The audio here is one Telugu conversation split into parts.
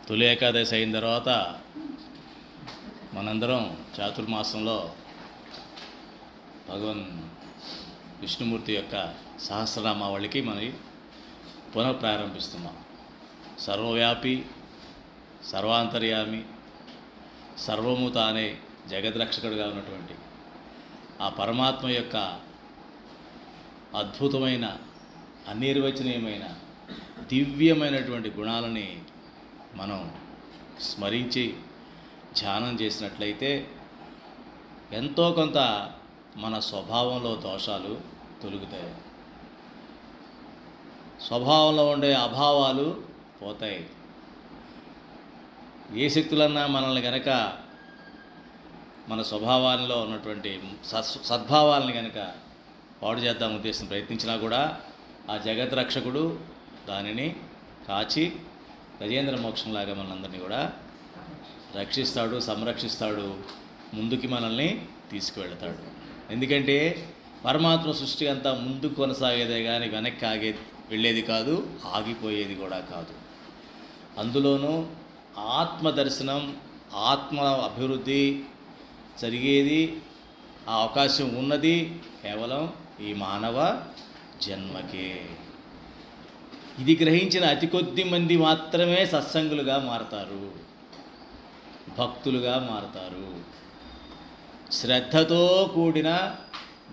తొలి ఏకాదశి అయిన తర్వాత మనందరం చాతుర్మాసంలో భగవన్ విష్ణుమూర్తి యొక్క సహస్రనామావళికి మనం పునఃప్రారంభిస్తున్నాం. సర్వవ్యాపి, సర్వాంతర్యామి, సర్వము తానే జగద్రక్షకుడిగా ఉన్నటువంటి ఆ పరమాత్మ యొక్క అద్భుతమైన, అనిర్వచనీయమైన, దివ్యమైనటువంటి గుణాలని మనం స్మరించి ధ్యానం చేసినట్లయితే ఎంతో కొంత మన స్వభావంలో దోషాలు తొలగుతాయి, స్వభావంలో ఉండే అభావాలు పోతాయి. ఏ శక్తులన్నా మనల్ని కనుక మన స్వభావాల్లో ఉన్నటువంటి సద్భావాలని కనుక పాడు చేద్దాం ఉద్దేశం ప్రయత్నించినా కూడా ఆ జగద్రక్షకుడు దానిని కాచి గజేంద్ర మోక్షంలాగా మనందరినీ కూడా రక్షిస్తాడు, సంరక్షిస్తాడు, ముందుకి మనల్ని తీసుకువెళతాడు. ఎందుకంటే పరమాత్మ సృష్టి అంతా ముందుకు కొనసాగేదే కానీ వెనక్కి వెళ్ళేది కాదు, ఆగిపోయేది కూడా కాదు. అందులోనూ ఆత్మ దర్శనం, ఆత్మ అభివృద్ధి జరిగేది, ఆ అవకాశం ఉన్నది కేవలం ఈ మానవ జన్మకే. ఇది గ్రహించిన అతి కొద్ది మంది మాత్రమే సత్సంగులుగా మారతారు, భక్తులుగా మారతారు, శ్రద్ధతో కూడిన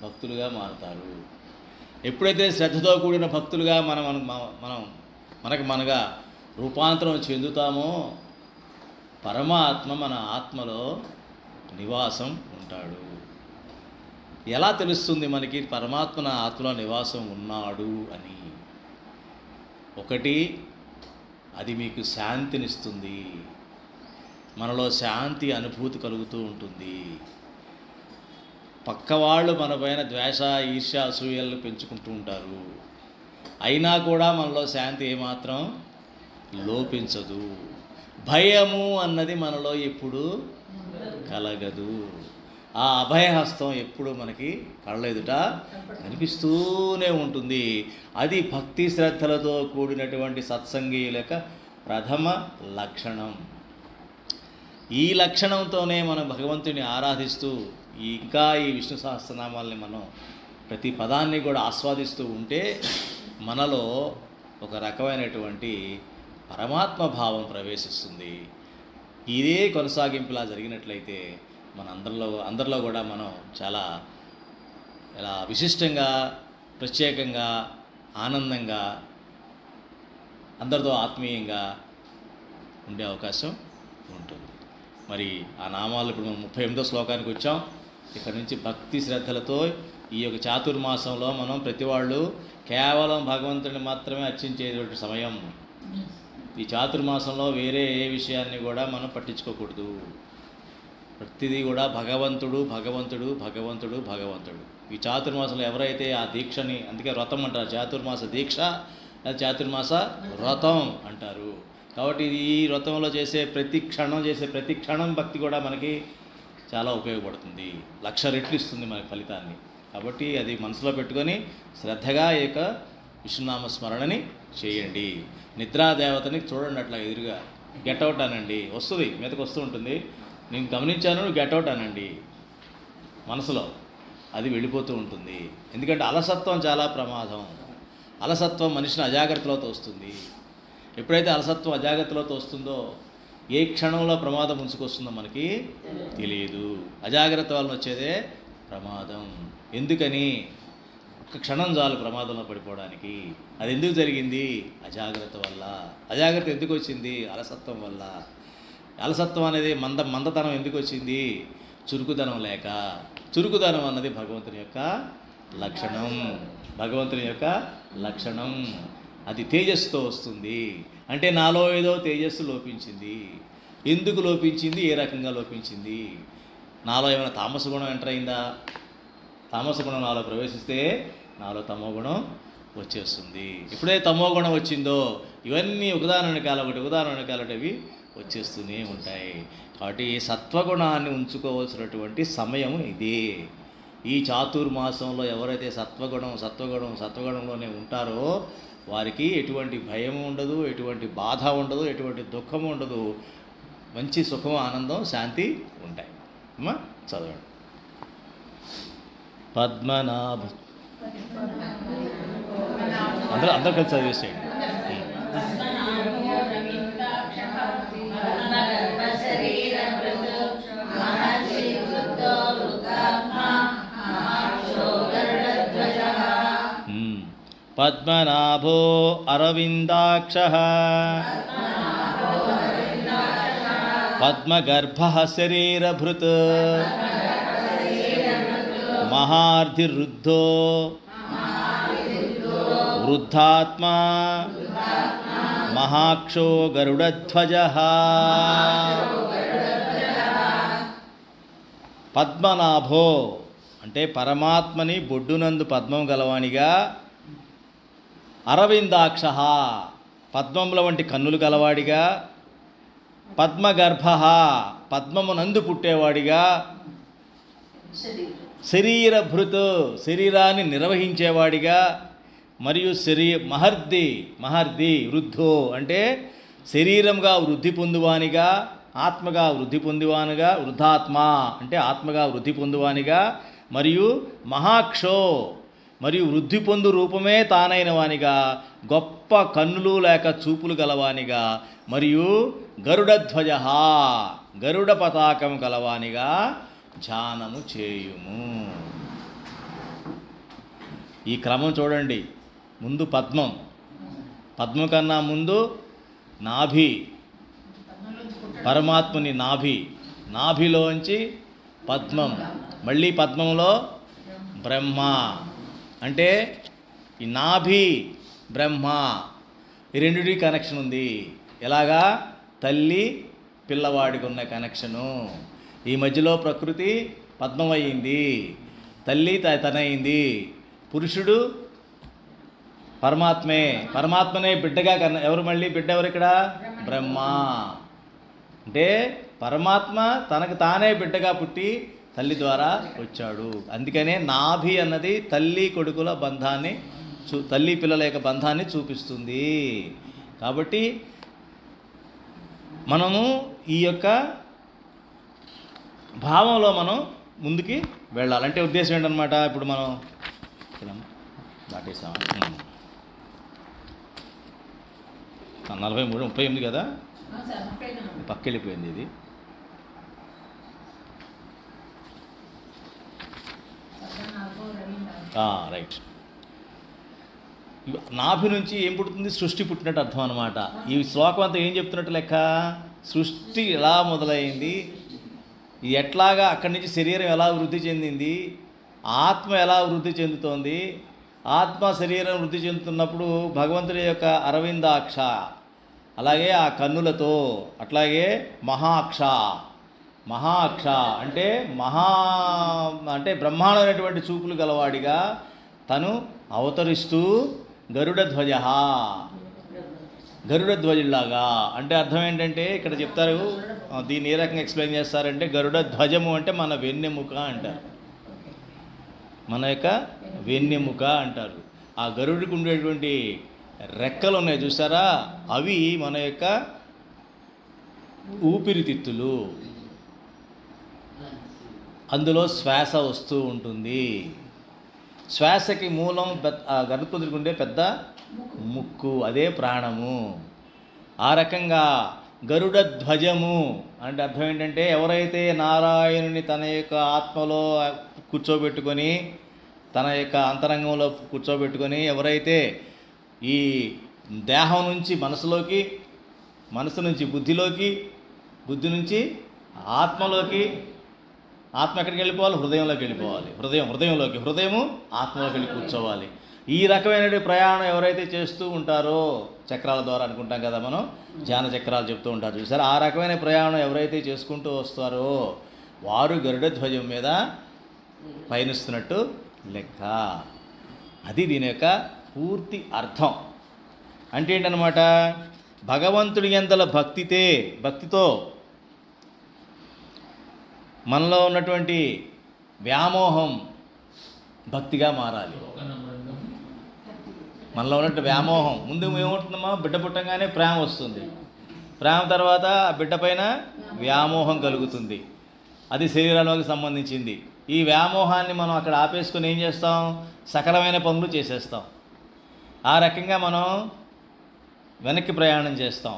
భక్తులుగా మారతారు. ఎప్పుడైతే శ్రద్ధతో కూడిన భక్తులుగా మనగా రూపాంతరం చెందుతామో పరమాత్మ మన ఆత్మలో నివాసం ఉంటాడు. ఎలా తెలుస్తుంది మనకి పరమాత్మ నా ఆత్మలో నివాసం ఉన్నాడు అని? ఒకటి, అది మీకు శాంతినిస్తుంది, మనలో శాంతి అనుభూతి కలుగుతూ ఉంటుంది. పక్కవాళ్ళు మన పైన ద్వేష, ఈర్ష్య, అసూయలు పెంచుకుంటూ ఉంటారు, అయినా కూడా మనలో శాంతి ఏమాత్రం లోపించదు. భయము అన్నది మనలో ఎప్పుడు కలగదు. ఆ అభయహస్తం ఎప్పుడు మనకి కళ్ళ ఎదుట కనిపిస్తూనే ఉంటుంది. అది భక్తి శ్రద్ధలతో కూడినటువంటి సత్సంగీయుల యొక్క ప్రథమ లక్షణం. ఈ లక్షణంతోనే మనం భగవంతుని ఆరాధిస్తూ ఇంకా ఈ విష్ణు సహస్రనామాల్ని మనం ప్రతి పదాన్ని కూడా ఆస్వాదిస్తూ ఉంటే మనలో ఒక రకమైనటువంటి పరమాత్మ భావం ప్రవేశిస్తుంది. ఇదే కొనసాగింపులా జరిగినట్లయితే అందరిలో కూడా మనం చాలా ఇలా విశిష్టంగా, ప్రత్యేకంగా, ఆనందంగా, అందరితో ఆత్మీయంగా ఉండే అవకాశం ఉంటుంది. మరి ఆ నామాలు ఇప్పుడు మనం 38వ శ్లోకానికి వచ్చాం. ఇక్కడ నుంచి భక్తి శ్రద్ధలతో ఈ యొక్క చాతుర్మాసంలో మనం ప్రతి వాళ్ళు కేవలం భగవంతుడిని మాత్రమే అర్చించేటువంటి సమయం. ఈ చాతుర్మాసంలో వేరే ఏ విషయాన్ని కూడా మనం పట్టించుకోకూడదు. ప్రతిదీ కూడా భగవంతుడు, భగవంతుడు, భగవంతుడు, భగవంతుడు. ఈ చాతుర్మాసంలో ఎవరైతే ఆ దీక్షని, అందుకే వ్రతం అంటారు, చాతుర్మాస దీక్ష, చాతుర్మాస వ్రతం అంటారు. కాబట్టి ఈ వ్రతంలో చేసే ప్రతి క్షణం భక్తి కూడా మనకి చాలా ఉపయోగపడుతుంది, 1,00,000 రెట్లు ఇస్తుంది మనకి ఫలితాన్ని. కాబట్టి అది మనసులో పెట్టుకొని శ్రద్ధగా ఈ యొక్క విష్ణునామ స్మరణని చేయండి. నిద్రాదేవతని చూడండి, అట్లా ఎదురుగా గెట్అవుట్ అనండి, వస్తుంది, మీదకి వస్తూ ఉంటుంది. నేను గమనించాను, గెట్అవుట్ అనండి మనసులో, అది వెళ్ళిపోతూ ఉంటుంది. ఎందుకంటే అలసత్వం చాలా ప్రమాదం. అలసత్వం మనిషిని అజాగ్రత్తలో తోస్తుంది. ఎప్పుడైతే అలసత్వం అజాగ్రత్తలో తోస్తుందో ఏ క్షణంలో ప్రమాదం ముంచుకొస్తుందో మనకి తెలియదు. అజాగ్రత్త వలన వచ్చేదే ప్రమాదం. ఎందుకని? ఒక్క క్షణం చాలు ప్రమాదంలో పడిపోవడానికి. అది ఎందుకు జరిగింది? అజాగ్రత్త వల్ల. అజాగ్రత్త ఎందుకు వచ్చింది? అలసత్వం వల్ల. అలసత్వం అనేది మందతనం ఎందుకు వచ్చింది? చురుకుదనం లేక. చురుకుదనం అన్నది భగవంతుని యొక్క లక్షణం, భగవంతుని యొక్క లక్షణం. అది తేజస్సుతో వస్తుంది. అంటే నాలో ఏదో తేజస్సు లోపించింది. ఎందుకు లోపించింది? ఏ రకంగా లోపించింది? నాలో ఏమైనా తామస గుణం ఎంటర్ అయిందా? తామస గుణం నాలో ప్రవేశిస్తే నాలో తమో గుణం వచ్చేస్తుంది. ఎప్పుడైతే తమో గుణం వచ్చిందో ఇవన్నీ ఉదాహరణ అవి వచ్చేస్తూనే ఉంటాయి. కాబట్టి సత్వగుణాన్ని ఉంచుకోవాల్సినటువంటి సమయం ఇదే. ఈ చాతుర్మాసంలో ఎవరైతే సత్వగుణంలోనే ఉంటారో వారికి ఎటువంటి భయం ఉండదు, ఎటువంటి బాధ ఉండదు, ఎటువంటి దుఃఖము ఉండదు. మంచి సుఖం, ఆనందం, శాంతి ఉంటాయి. అమ్మా చదవండి. పద్మనాభ అందరూ కలిసి చదివేసేయండి. పద్మనాభో అరవిందాక్షః పద్మగర్భః శరీరభృత్ మహార్ధిరుద్ధో వృద్ధాత్మా మహాక్షో గరుడధ్వజః. పద్మనాభో అంటే పరమాత్మని బొడ్డునందు పద్మం గలవానిగా, అరవిందాక్షః పద్మముల వంటి కన్నులు గలవాడిగా, పద్మగర్భః పద్మమునందు పుట్టేవాడిగా, శరీరభృత్ శరీరాన్ని నిర్వహించేవాడిగా, మరియు మహర్ది వృద్ధో అంటే శరీరంగా వృద్ధి పొందువానిగా, ఆత్మగా వృద్ధి పొందువానిగా, వృద్ధాత్మ అంటే ఆత్మగా వృద్ధి పొందువానిగా, మరియు మహాక్షో మరియు వృద్ధి పొందు రూపమే తానైన వానిగా, గొప్ప కన్నులు లేక చూపులు గలవానిగా, మరియు గరుడధ్వజ గరుడ పతాకం గలవానిగా ధ్యానము చేయుము. ఈ క్రమం చూడండి. ముందు పద్మం కన్నా ముందు నాభి, పరమాత్మని నాభిలోంచి పద్మం, మళ్ళీ పద్మంలో బ్రహ్మ. అంటే ఈ నాభి బ్రహ్మ ఈ రెండిటి కనెక్షన్ ఉంది. ఎలాగా? తల్లి పిల్లవాడికి ఉన్న కనెక్షను. ఈ మధ్యలో ప్రకృతి పద్మం అయ్యింది, తల్లి తనయింది, పురుషుడు పరమాత్మనే బిడ్డగా ఎవరు? మళ్ళీ బిడ్డ ఎవరు ఇక్కడ? బ్రహ్మ. అంటే పరమాత్మ తనకు తానే బిడ్డగా పుట్టి తల్లి ద్వారా వచ్చాడు. అందుకనే నాభి అన్నది తల్లి కొడుకుల బంధాన్ని, తల్లి పిల్లల యొక్క బంధాన్ని చూపిస్తుంది. కాబట్టి మనము ఈ యొక్క భావంలో మనం ముందుకి వెళ్ళాలంటే ఉద్దేశం ఏంటనమాట? ఇప్పుడు మనం దాటేసాం 43, 38 కదా, పక్కెళ్ళిపోయింది ఇది. రైట్. నాభి నుంచి ఏం పుడుతుంది? సృష్టి పుట్టినట్టు అర్థం అనమాట. ఈ శ్లోకం అంతా ఏం చెప్తున్నట్టు లెక్క? సృష్టి ఎలా మొదలైంది, ఎట్లాగా అక్కడి నుంచి శరీరం ఎలా వృద్ధి చెందింది, ఆత్మ ఎలా వృద్ధి చెందుతోంది, ఆత్మ శరీరం వృద్ధి చెందుతున్నప్పుడు భగవంతుడి యొక్క అరవిందాక్ష, అలాగే ఆ కన్నులతో, అట్లాగే మహాక్ష అంటే అంటే బ్రహ్మాండమైనటువంటి చూపులు గలవాడిగా తను అవతరిస్తూ గరుడధ్వజులాగా. అంటే అర్థం ఏంటంటే ఇక్కడ చెప్తారు, దీన్ని ఏ రకంగా ఎక్స్ప్లెయిన్ చేస్తారంటే, గరుడ ధ్వజము అంటే మన వెన్నెముక అంటారు, మన యొక్క వెన్నెముక అంటారు. ఆ గరుడికి ఉండేటువంటి రెక్కలు ఉన్నాయి చూసారా, అవి మన యొక్క ఊపిరితిత్తులు. అందులో శ్వాస వస్తూ ఉంటుంది. శ్వాసకి మూలం గర్భపుత్రుడికి ఉండే పెద్ద ముక్కు, అదే ప్రాణము. ఆ రకంగా గరుడ ధ్వజము అంటే అర్థం ఏంటంటే, ఎవరైతే నారాయణుని తన యొక్క ఆత్మలో కూర్చోబెట్టుకొని, తన యొక్క అంతరంగంలో కూర్చోబెట్టుకొని, ఎవరైతే ఈ దేహం నుంచి మనసులోకి, మనసు నుంచి బుద్ధిలోకి, బుద్ధి నుంచి ఆత్మలోకి, ఆత్మ ఎక్కడికి వెళ్ళిపోవాలి? హృదయంలోకి వెళ్ళిపోవాలి. హృదయము ఆత్మలోకి వెళ్ళి కూర్చోవాలి. ఈ రకమైన ప్రయాణం ఎవరైతే చేస్తూ ఉంటారో, చక్రాల ద్వారా అనుకుంటాం కదా మనం, ధ్యాన చక్రాలు చెప్తూ ఉంటారు చూసారు, ఆ రకమైన ప్రయాణం ఎవరైతే చేసుకుంటూ వస్తారో వారు గరుడ ధ్వజం మీద పయనిస్తున్నట్టు లెక్క. అది దీని యొక్క పూర్తి అర్థం. అంటే ఏంటనమాట? భగవంతుడి యందల భక్తితో మనలో ఉన్నటువంటి వ్యామోహం భక్తిగా మారాలి. మనలో ఉన్నట్టు వ్యామోహం ముందు ఏమవుతుందమ్మా, బిడ్డ పుట్టంగానే ప్రేమ వస్తుంది. ప్రేమ తర్వాత ఆ బిడ్డ పైన వ్యామోహం కలుగుతుంది. అది శరీరంలోకి సంబంధించింది. ఈ వ్యామోహాన్ని మనం అక్కడ ఆపేసుకొని ఏం చేస్తాం, సకలమైన పనులు చేసేస్తాం. ఆ రకంగా మనం వెనక్కి ప్రయాణం చేస్తాం.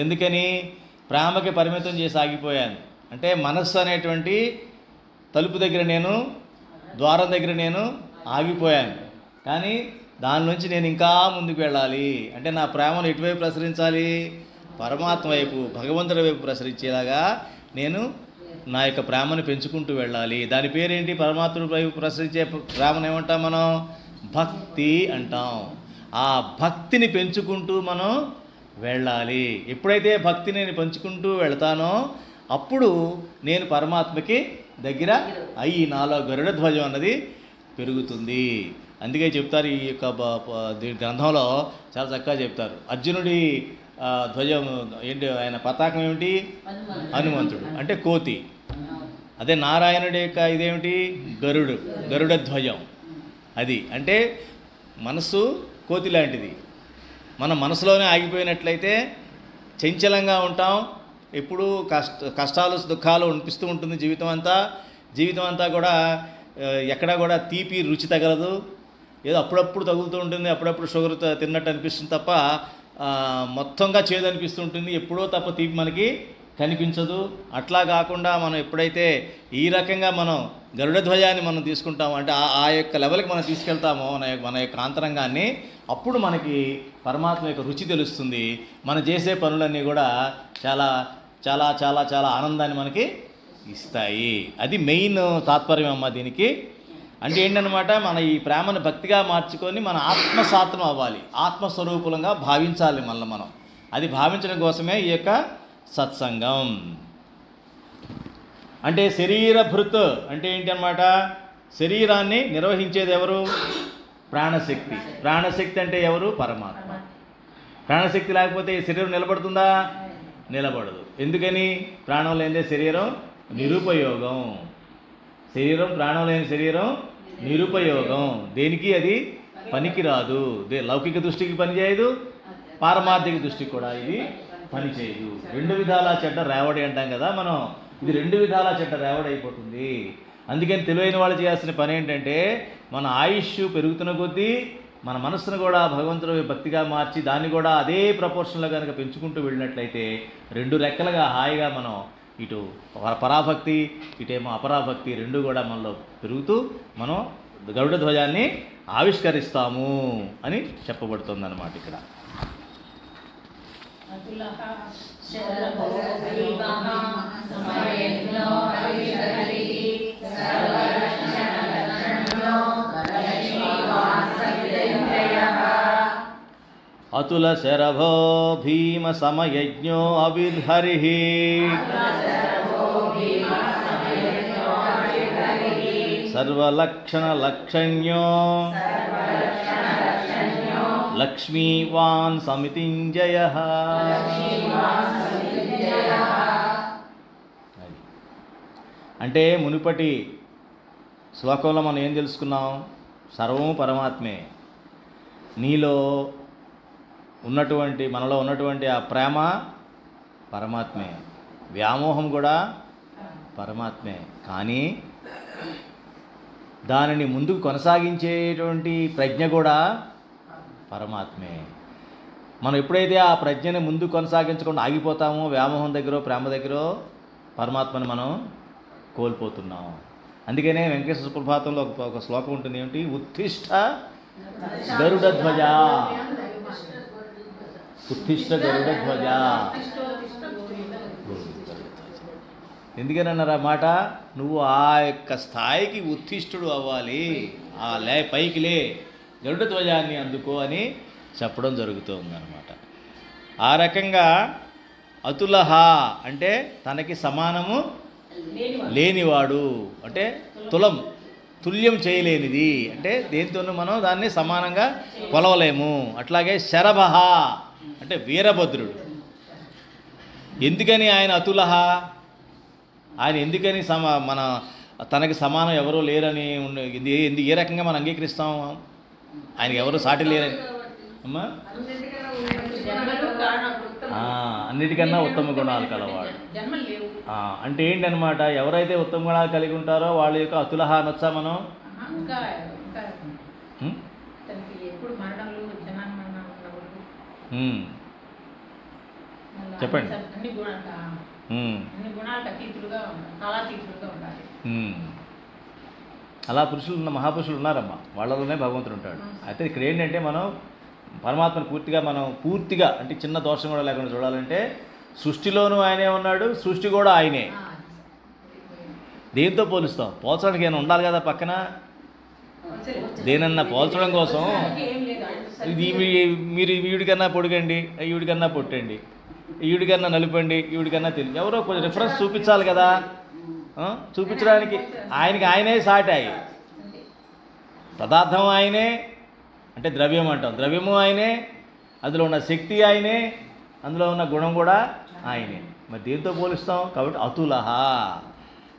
ఎందుకని, ప్రేమకి పరిమితం చేసి ఆగిపోయాను. అంటే మనస్సు అనేటువంటి తలుపు దగ్గర నేను, ద్వారం దగ్గర నేను ఆగిపోయాను. కానీ దాని నుంచి నేను ఇంకా ముందుకు వెళ్ళాలి. అంటే నా ప్రేమను ఎటువైపు ప్రసరించాలి, పరమాత్మ వైపు, భగవంతుడి వైపు ప్రసరించేలాగా నేను నా యొక్క ప్రేమను పెంచుకుంటూ వెళ్ళాలి. దాని పేరేంటి, పరమాత్ముడి వైపు ప్రసరించే ప్రేమను ఏమంటాం మనం, భక్తి అంటాం. ఆ భక్తిని పెంచుకుంటూ మనం వెళ్ళాలి. ఎప్పుడైతే భక్తిని నేను పెంచుకుంటూ వెళ్తానో అప్పుడు నేను పరమాత్మకి దగ్గర అయ్యి నాలో గరుడ ధ్వజం అన్నది పెరుగుతుంది. అందుకే చెప్తారు ఈ యొక్క గ్రంథంలో చాలా చక్కగా చెప్తారు. అర్జునుడి ధ్వజం ఏంటి, ఆయన పతాకం ఏమిటి, హనుమంతుడు అంటే కోతి. అదే నారాయణుడి యొక్క ఇదేమిటి, గరుడ ధ్వజం. అది అంటే మనసు కోతి లాంటిది. మన మనసులోనే ఆగిపోయినట్లయితే చంచలంగా ఉంటాం. ఎప్పుడూ కష్టాలు దుఃఖాలు అనిపిస్తూ ఉంటుంది జీవితం అంతా కూడా. ఎక్కడా కూడా తీపి రుచి తగలదు. ఏదో అప్పుడప్పుడు తగులుతూ ఉంటుంది, అప్పుడప్పుడు షుగర్ తిన్నట్టు అనిపిస్తుంది తప్ప మొత్తంగా చేదు అనిపిస్తుంటుంది. ఎప్పుడో తప్ప తీపి మనకి కనిపించదు. అట్లా కాకుండా మనం ఎప్పుడైతే ఈ రకంగా మనం గరుడ ధ్వజాన్ని మనం తీసుకుంటామో, అంటే ఆ యొక్క లెవెల్కి మనం తీసుకెళ్తామో మన యొక్క అంతరంగాన్ని, అప్పుడు మనకి పరమాత్మ యొక్క రుచి తెలుస్తుంది. మనం చేసే పనులన్నీ కూడా చాలా చాలా చాలా చాలా ఆనందాన్ని మనకి ఇస్తాయి. అది మెయిన్ తాత్పర్యం అమ్మ దీనికి. అంటే ఏంటన్నమాట, మన ఈ ప్రేమను భక్తిగా మార్చుకొని మన ఆత్మసాత్రం అవ్వాలి, ఆత్మస్వరూపులంగా భావించాలి మళ్ళీ మనం. అది భావించడం కోసమే ఈ యొక్క సత్సంగం. అంటే శరీరభృత్ అంటే ఏంటన్నమాట, శరీరాన్ని నిర్వహించేది ఎవరు, ప్రాణశక్తి. ప్రాణశక్తి అంటే ఎవరు, పరమాత్మ. ప్రాణశక్తి లేకపోతే ఈ శరీరం నిలబడుతుందా, నిలబడదు. ఎందుకని, ప్రాణం లేనిదే శరీరం నిరుపయోగం. శరీరం, ప్రాణం లేని శరీరం నిరుపయోగం. దేనికి అది పనికిరాదు. లౌకిక దృష్టికి పనిచేయదు, పారమార్థిక దృష్టికి కూడా ఇది పనిచేయదు. రెండు విధాల చెడ్డ రేవడి అంటాం కదా మనం. ఇది రెండు విధాల చెడ్డ రేవడి అయిపోతుంది. అందుకని తెలివైన వాళ్ళు చేయాల్సిన పని ఏంటంటే, మన ఆయుష్ పెరుగుతున్న కొద్దీ మన మనస్సును కూడా భగవంతుడి భక్తిగా మార్చి దాన్ని కూడా అదే ప్రపోర్షన్లో కనుక పెంచుకుంటూ వెళ్ళినట్లయితే రెండు రెక్కలుగా హాయిగా మనం ఇటు పరాభక్తి, ఇటేమో అపరాభక్తి రెండు కూడా మనలో పెరుగుతూ మనం గరుడ ధ్వజాన్ని ఆవిష్కరిస్తాము అని చెప్పబడుతుంది అన్నమాట ఇక్కడ. అతుల శరభో భీమ సమయజ్ఞో అవిర్హరిః సర్వలక్షణ లక్షణ్యో లక్ష్మీవాన్ సమితింజయః. అంటే మునుపటి శ్లోకంలో మనం ఏం తెలుసుకున్నాం, సర్వము పరమాత్మే. నీలో ఉన్నటువంటి, మనలో ఉన్నటువంటి ఆ ప్రేమ పరమాత్మే, వ్యామోహం కూడా పరమాత్మే. కానీ దానిని ముందుకు కొనసాగించేటువంటి ప్రజ్ఞ కూడా పరమాత్మే. మనం ఎప్పుడైతే ఆ ప్రజ్ఞని ముందుకు కొనసాగించకుండా ఆగిపోతామో, వ్యామోహం దగ్గర ప్రేమ దగ్గర, పరమాత్మని మనం కోల్పోతున్నాం. అందుకనే వెంకటేశ్వర సుప్రభాతంలో ఒక శ్లోకం ఉంటుంది, ఏమిటి, ఉత్తిష్ట గరుడ ధ్వజ, ఉత్తిష్ట గరుడ ధ్వజ. ఎందుకని అన్నారు ఆ మాట, నువ్వు ఆ యొక్క స్థాయికి ఉత్తిష్ఠుడు అవ్వాలి, ఆ పైకి లే, గరుడ ధ్వజాన్ని అందుకో అని చెప్పడం జరుగుతుందన్నమాట. ఆ రకంగా అతులహ అంటే తనకి సమానము లేనివాడు, అంటే తుల్యం చేయలేనిది, అంటే దేనితోనూ మనం దాన్ని సమానంగా కొలవలేము. అట్లాగే శరభ అంటే వీరభద్రుడు. ఎందుకని ఆయన అతులహ, ఆయన ఎందుకని మన తనకి సమానం ఎవరూ లేరని ఏ రకంగా మనం అంగీకరిస్తాం? ఆయనకి ఎవరు సాటి లేరని అమ్మా. అన్నిటికన్నా ఉత్తమ గుణాలు కలవాడు అంటే ఏంటనమాట? ఎవరైతే ఉత్తమ గుణాలు కలిగి ఉంటారో వాళ్ళ యొక్క అతులహ అనొచ్చా మనం? చెప్పండి. అలా పురుషులు మహాపురుషులు ఉన్నారమ్మా, వాళ్ళలోనే భగవంతుడు ఉంటాడు. అయితే ఇక్కడ ఏంటంటే మనం పరమాత్మను పూర్తిగా అంటే చిన్న దోషం కూడా లేకుండా చూడాలంటే సృష్టిలోనూ ఆయనే ఉన్నాడు, సృష్టి కూడా ఆయనే. దేంతో పోలుస్తాం? పోల్చడానికి ఏమైనా ఉండాలి కదా పక్కన. దేనన్నా పోల్చడం కోసం ఇది మీరు వీడికన్నా పొడిగండి, ఈవిడికన్నా పొట్టండి, ఈవిడికన్నా నలుపండి, ఈవిడికన్నా తెలియదు, ఎవరో కొంచెం రిఫరెన్స్ చూపించాలి కదా. చూపించడానికి ఆయనే సాటాయి. పదార్థం ఆయనే అంటే ద్రవ్యం అంటాం, ద్రవ్యము ఆయనే, అందులో ఉన్న శక్తి ఆయనే, అందులో ఉన్న గుణం కూడా ఆయనే. మరి దేంతో పోలుస్తాం? కాబట్టి అతులహ.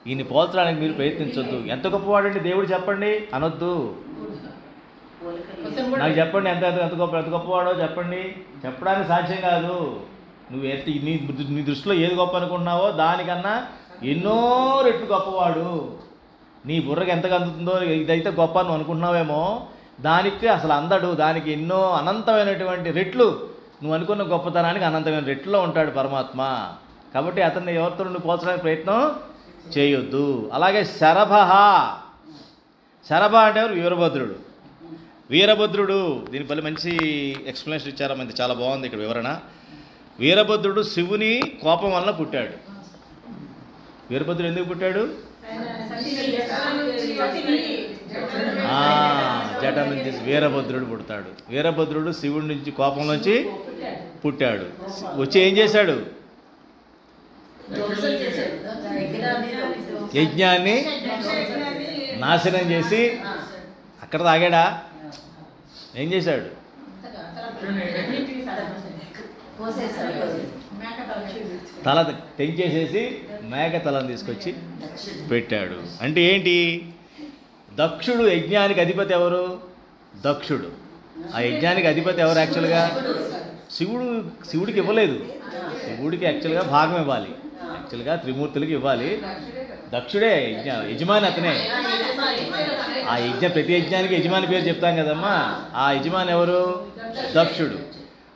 ఈయన్ని పోల్చడానికి మీరు ప్రయత్నించొద్దు. ఎంత గొప్పవాడండి దేవుడు చెప్పండి అనొద్దు. నాకు చెప్పండి ఎంత గొప్పవాడో చెప్పండి. చెప్పడానికి సాధ్యం కాదు. నువ్వు నీ దృష్టిలో ఏది గొప్ప అనుకుంటున్నావో దానికన్నా ఎన్నో రెట్లు గొప్పవాడు. నీ బుర్రకి ఎంతగా అందుతుందో ఇదైతే గొప్ప నువ్వు అనుకుంటున్నావేమో, దానికి అసలు అందడు. దానికి ఎన్నో అనంతమైనటువంటి రెట్లు, నువ్వు అనుకున్న గొప్పతనానికి అనంతమైన రెట్లో ఉంటాడు పరమాత్మ. కాబట్టి అతన్ని ఎవరితో నువ్వు పోల్చడానికి ప్రయత్నం చేయొద్దు. అలాగే శరభ అంటే ఎవరు? వీరభద్రుడు. వీరభద్రుడు దీనిపల్లి మంచి ఎక్స్ప్లెనేషన్ ఇచ్చారు, మంది చాలా బాగుంది ఇక్కడ వివరణ. వీరభద్రుడు శివుని కోపం వలన పుట్టాడు. వీరభద్రుడు ఎందుకు పుట్టాడు? జట నుంచి వీరభద్రుడు పుడతాడు. వీరభద్రుడు శివుడి నుంచి కోపం నుంచి పుట్టాడు. వచ్చి ఏం చేశాడు? యజ్ఞాన్ని నాశనం చేసి అక్కడ తాగాడా? ఏం చేశాడు? తల తెంచేసేసి మేక తలను తీసుకొచ్చి పెట్టాడు. అంటే ఏంటి? దక్షుడు యజ్ఞానికి అధిపతి ఎవరు? దక్షుడు. ఆ యజ్ఞానికి అధిపతి ఎవరు? యాక్చువల్గా శివుడికి ఇవ్వలేదు. శివుడికి యాక్చువల్గా భాగం ఇవ్వాలి, యాక్చువల్గా త్రిమూర్తులకి ఇవ్వాలి. దక్షుడే యజమాని, అతనే. ఆ ప్రతి యజ్ఞానికి యజమాని పేరు చెప్తాం కదమ్మా. ఆ యజమాని ఎవరు? దక్షుడు.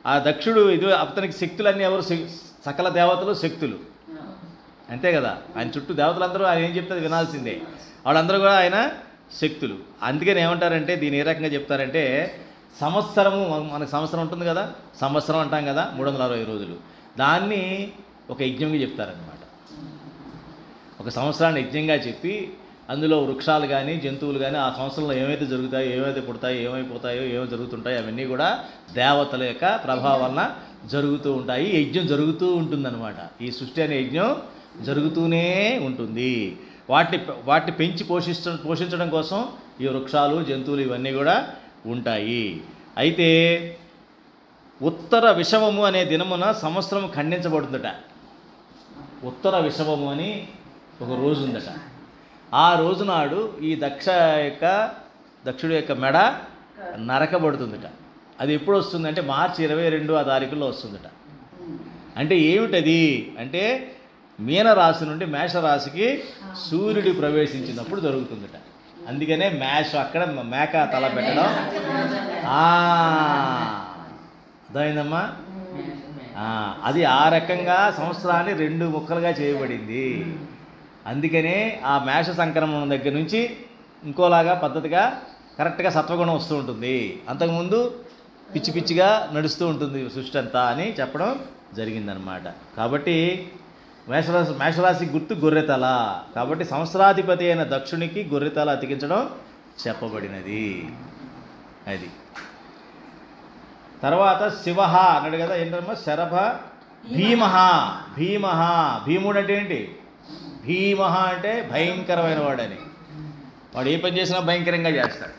ఆ దక్షుడు అతనికి శక్తులన్నీ ఎవరు? సకల దేవతలు శక్తులు, అంతే కదా. ఆయన చుట్టూ దేవతలందరూ ఆయన ఏం చెప్తే వినాల్సిందే. వాళ్ళందరూ కూడా ఆయన శక్తులు. అందుకని ఏమంటారంటే దీన్ని ఏ రకంగా చెప్తారంటే, సంవత్సరము, మనకు సంవత్సరం ఉంటుంది కదా, సంవత్సరం అంటాం కదా, 360 రోజులు, దాన్ని ఒక యజ్ఞంగా చెప్తారనమాట. ఒక సంవత్సరాన్ని యజ్ఞంగా చెప్పి అందులో వృక్షాలు కానీ జంతువులు కానీ ఆ సంవత్సరంలో ఏమైతే జరుగుతాయో, ఏమైతే పుడతాయో, ఏమైపోతాయో, ఏమో జరుగుతుంటాయో అవన్నీ కూడా దేవతల యొక్క ప్రభావం వలన జరుగుతూ ఉంటాయి. యజ్ఞం జరుగుతూ ఉంటుందన్నమాట. ఈ సృష్టి అనే యజ్ఞం జరుగుతూనే ఉంటుంది. వాటిని పెంచి పోషించడం కోసం ఈ వృక్షాలు జంతువులు ఇవన్నీ కూడా ఉంటాయి. అయితే ఉత్తర విషవము అనే దినమున సంవత్సరం ఖండించబడుతుందట. ఉత్తర విషవము అని ఒక రోజు ఉందట. ఆ రోజునాడు ఈ దక్షుడి యొక్క మెడ నరకబడుతుందట. అది ఎప్పుడు వస్తుందంటే మార్చి 22వ తారీఖులో వస్తుందట. అంటే ఏమిటది అంటే మీనరాశి నుండి మేషరాశికి సూర్యుడు ప్రవేశించినప్పుడు జరుగుతుందట. అందుకనే అక్కడ మేక తల పెట్టడం. అర్థమైందమ్మా? అది ఆ రకంగా సంవత్సరాన్ని 2 ముక్కలుగా చేయబడింది. అందుకనే ఆ మేష సంక్రమణం దగ్గర నుంచి ఇంకోలాగా పద్ధతిగా కరెక్ట్గా సత్వగుణం వస్తూ ఉంటుంది. అంతకుముందు పిచ్చి పిచ్చిగా నడుస్తూ ఉంటుంది సృష్టి అంతా అని చెప్పడం జరిగిందనమాట. కాబట్టి మేషరాశి గుర్తు గొర్రెతల. కాబట్టి సంవత్సరాధిపతి అయిన దక్షునికి గొర్రెతల అతికించడం చెప్పబడినది. అది తర్వాత శివ అన్నాడు కదా, ఏంటమ్మా? శరభ భీముడు అంటే ఏంటి? భీమ అంటే భయంకరమైన వాడని. వాడు ఏ పని చేసినా భయంకరంగా చేస్తాడు.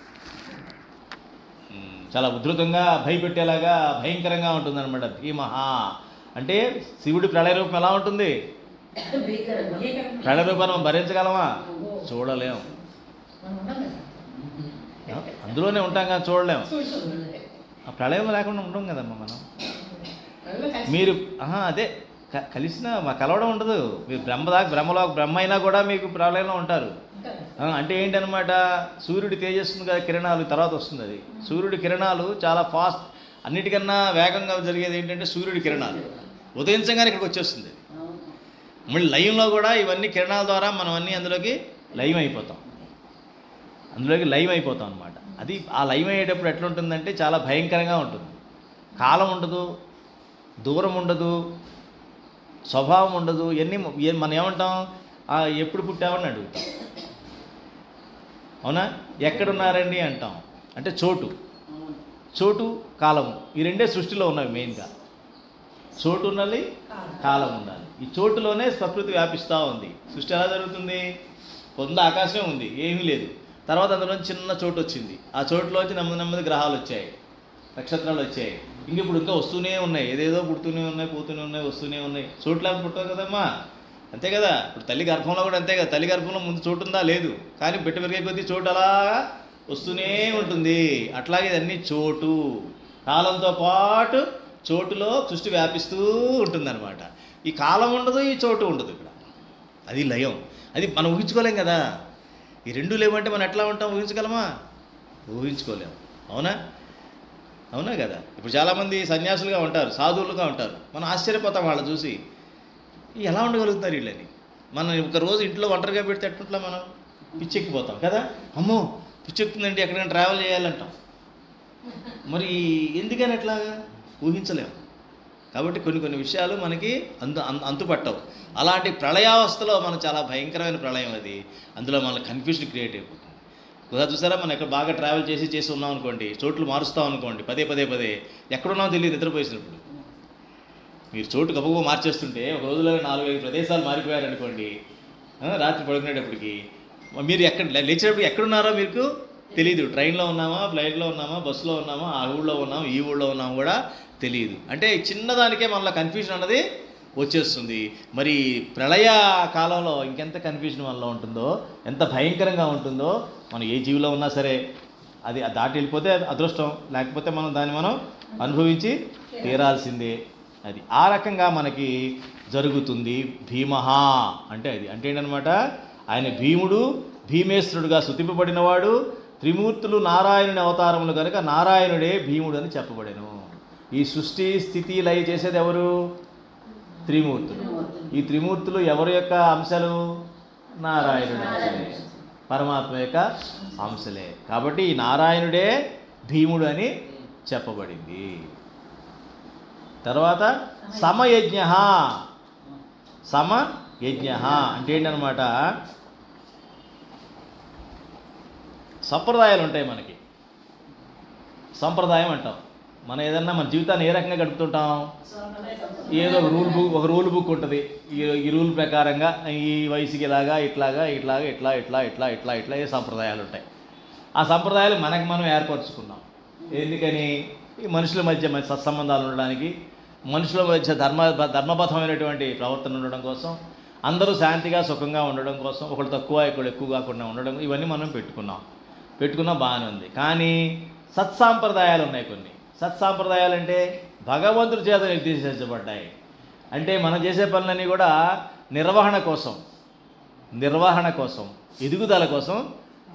చాలా ఉధృతంగా భయపెట్టేలాగా భయంకరంగా ఉంటుందన్నమాట. భీమ అంటే శివుడి ప్రళయ రూపం ఎలా ఉంటుంది? ప్రళయ రూపాన్ని మనం భరించగలమా? చూడలేం, అందులోనే ఉంటాం కానీ చూడలేం. ఆ ప్రళయంలో లేకుండా ఉంటాం కదమ్మా మనం. మీరు అదే కలిసిన కలవడం ఉండదు. మీరు బ్రహ్మ అయినా కూడా మీకు ప్రళయంలో ఉంటారు. అంటే ఏంటనమాట, సూర్యుడి తేజస్సును కదా కిరణాలు తర్వాత వస్తుంది. అది సూర్యుడి కిరణాలు చాలా ఫాస్ట్, అన్నిటికన్నా వేగంగా జరిగేది ఏంటంటే సూర్యుడి కిరణాలు ఉదయించగానే ఇక్కడికి వచ్చేస్తుంది. మళ్ళీ లయంలో కూడా ఇవన్నీ కిరణాల ద్వారా మనం అన్నీ అందులోకి లయం అయిపోతాం అనమాట. అది ఆ లయం అయ్యేటప్పుడు ఎట్లా ఉంటుందంటే చాలా భయంకరంగా ఉంటుంది. కాలం ఉండదు, దూరం ఉండదు, స్వభావం ఉండదు. ఇవన్నీ మనం ఏమంటాం, ఎప్పుడు పుట్టామని అడుగుతాం, అవునా? ఎక్కడున్నారండి అంటాం. అంటే చోటు కాలము ఈ రెండే సృష్టిలో ఉన్నవి. మెయిన్గా చోటు ఉండాలి, కాలం ఉండాలి. ఈ చోటులోనే ప్రకృతి వ్యాపిస్తూ ఉంది. సృష్టి ఎలా జరుగుతుంది? పొంద ఆకాశం ఉంది, ఏమీ లేదు. తర్వాత అందులో చిన్న చోటు వచ్చింది. ఆ చోటులోంచి నెమ్మది గ్రహాలు వచ్చాయి, నక్షత్రాలు వచ్చాయి. ఇప్పుడు ఇంకా వస్తూనే ఉన్నాయి, ఏదేదో పుడుతూనే ఉన్నాయి, పోతూనే ఉన్నాయి, వస్తూనే ఉన్నాయి. చోట్లేక పుట్టవు కదమ్మా, అంతే కదా. ఇప్పుడు తల్లి గర్భంలో కూడా అంతే కదా. తల్లి గర్భంలో ముందు చోటు ఉందా? లేదు. కానీ బిడ్డ పెరిగే కొద్దీ చోటు అలా వస్తూనే ఉంటుంది. అట్లాగే ఇదన్నీ చోటు, కాలంతో పాటు చోటులో సృష్టి వ్యాపిస్తూ ఉంటుందన్నమాట. ఈ కాలం ఉండదు, ఈ చోటు ఉండదు ఇక్కడ. అది లయం. అది మనం ఊహించుకోలేం కదా. ఈ రెండు లేవంటే మనం ఎట్లా ఉంటాం? ఊహించగలమా? ఊహించుకోలేము. అవునా కదా. ఇప్పుడు చాలామంది సన్యాసులుగా ఉంటారు, సాధువులుగా ఉంటారు. మనం ఆశ్చర్యపోతాం వాళ్ళని చూసి, ఎలా ఉండగలుగుతున్నారు వీళ్ళని. మనం ఒక రోజు ఇంట్లో ఒంటరిగా పెడితే ఎట్లా మనం పిచ్చెక్కిపోతాం కదా. అమ్మో పిచ్చెక్కుతుందండి, ఎక్కడైనా ట్రావెల్ చేయాలంటాం. మరి ఎందుకని ఎట్లాగా ఊహించలేము. కాబట్టి కొన్ని విషయాలు మనకి అంతుపట్టవు. అలాంటి ప్రళయావస్థలో మనం చాలా భయంకరమైన ప్రళయం అది. అందులో మన కన్ఫ్యూజన్ క్రియేట్ అయిపోతుంది. ఒకసారి చూసారా, మనం ఎక్కడ బాగా ట్రావెల్ చేసి ఉన్నాం అనుకోండి, చోట్లు మారుస్తాం అనుకోండి, పదే ఎక్కడున్నామో తెలియదు నిద్రపోయేసినప్పుడు. మీరు చోటు గబగబా మార్చేస్తుంటే ఒక రోజులో 4-5 ప్రదేశాలు మారిపోయారనుకోండి, రాత్రి పడుకునేటప్పటికి మీరు లేచేటప్పుడు ఎక్కడున్నారో మీకు తెలియదు. ట్రైన్లో ఉన్నామా, ఫ్లైట్లో ఉన్నామా, బస్సులో ఉన్నామా, ఆ ఊళ్ళో ఉన్నామా, ఈ ఊళ్ళో ఉన్నామా కూడా తెలియదు. అంటే చిన్నదానికే మనలో కన్ఫ్యూజన్ అన్నది వచ్చేస్తుంది. మరి ప్రళయ కాలంలో ఇంకెంత కన్ఫ్యూజన్ మనలో ఉంటుందో, ఎంత భయంకరంగా ఉంటుందో. మనం ఏ జీవిలో ఉన్నా సరే అది దాటి వెళ్ళిపోతే అదృష్టం, లేకపోతే దాన్ని మనం అనుభవించి తీరాల్సిందే. అది ఆ రకంగా మనకి జరుగుతుంది. భీమహ అంటే అది అంటే ఏంటనమాట, ఆయన భీముడు, భీమేశ్వరుడుగా స్తుతింపబడినవాడు. త్రిమూర్తులు నారాయణుని అవతారములు కనుక నారాయణుడే భీముడు అని చెప్పబడెను. ఈ సృష్టి స్థితి లయ చేసేది ఎవరు? త్రిమూర్తులు. ఈ త్రిమూర్తులు ఎవరి యొక్క అంశాలు? నారాయణుడి అంశలే, పరమాత్మ యొక్క అంశలే. కాబట్టి ఈ నారాయణుడే భీముడు అని చెప్పబడింది. తర్వాత సమయజ్ఞ అంటే ఏంటనమాట, సంప్రదాయాలు ఉంటాయి మనకి. సంప్రదాయం అంటాం. మనం ఏదన్నా మన జీవితాన్ని ఏ రకంగా గడుపుతుంటాం? ఏదో ఒక రూల్ బుక్ ఉంటుంది. ఈ రూల్ ప్రకారంగా ఈ వయసుకి ఇట్లాగా ఇట్లా ఏ సంప్రదాయాలు ఉంటాయి. ఆ సంప్రదాయాలు మనకి మనం ఏర్పరచుకున్నాం. ఎందుకని? ఈ మనుషుల మధ్య సత్సంబంధాలు ఉండడానికి, మనుషుల మధ్య ధర్మబద్ధమైనటువంటి ప్రవర్తన ఉండడం కోసం, అందరూ శాంతిగా సుఖంగా ఉండడం కోసం, ఒకళ్ళు తక్కువ ఒకళ్ళు ఎక్కువ కాకుండా ఉండడం, ఇవన్నీ మనం పెట్టుకున్నా బాగానే ఉంది. కానీ సత్సాంప్రదాయాలు ఉన్నాయి కొన్ని. సత్సాంప్రదాయాలు అంటే భగవంతుడి చేత నిర్దేశించబడ్డాయి. అంటే మనం చేసే పనులన్నీ కూడా నిర్వహణ కోసం, ఎదుగుదల కోసం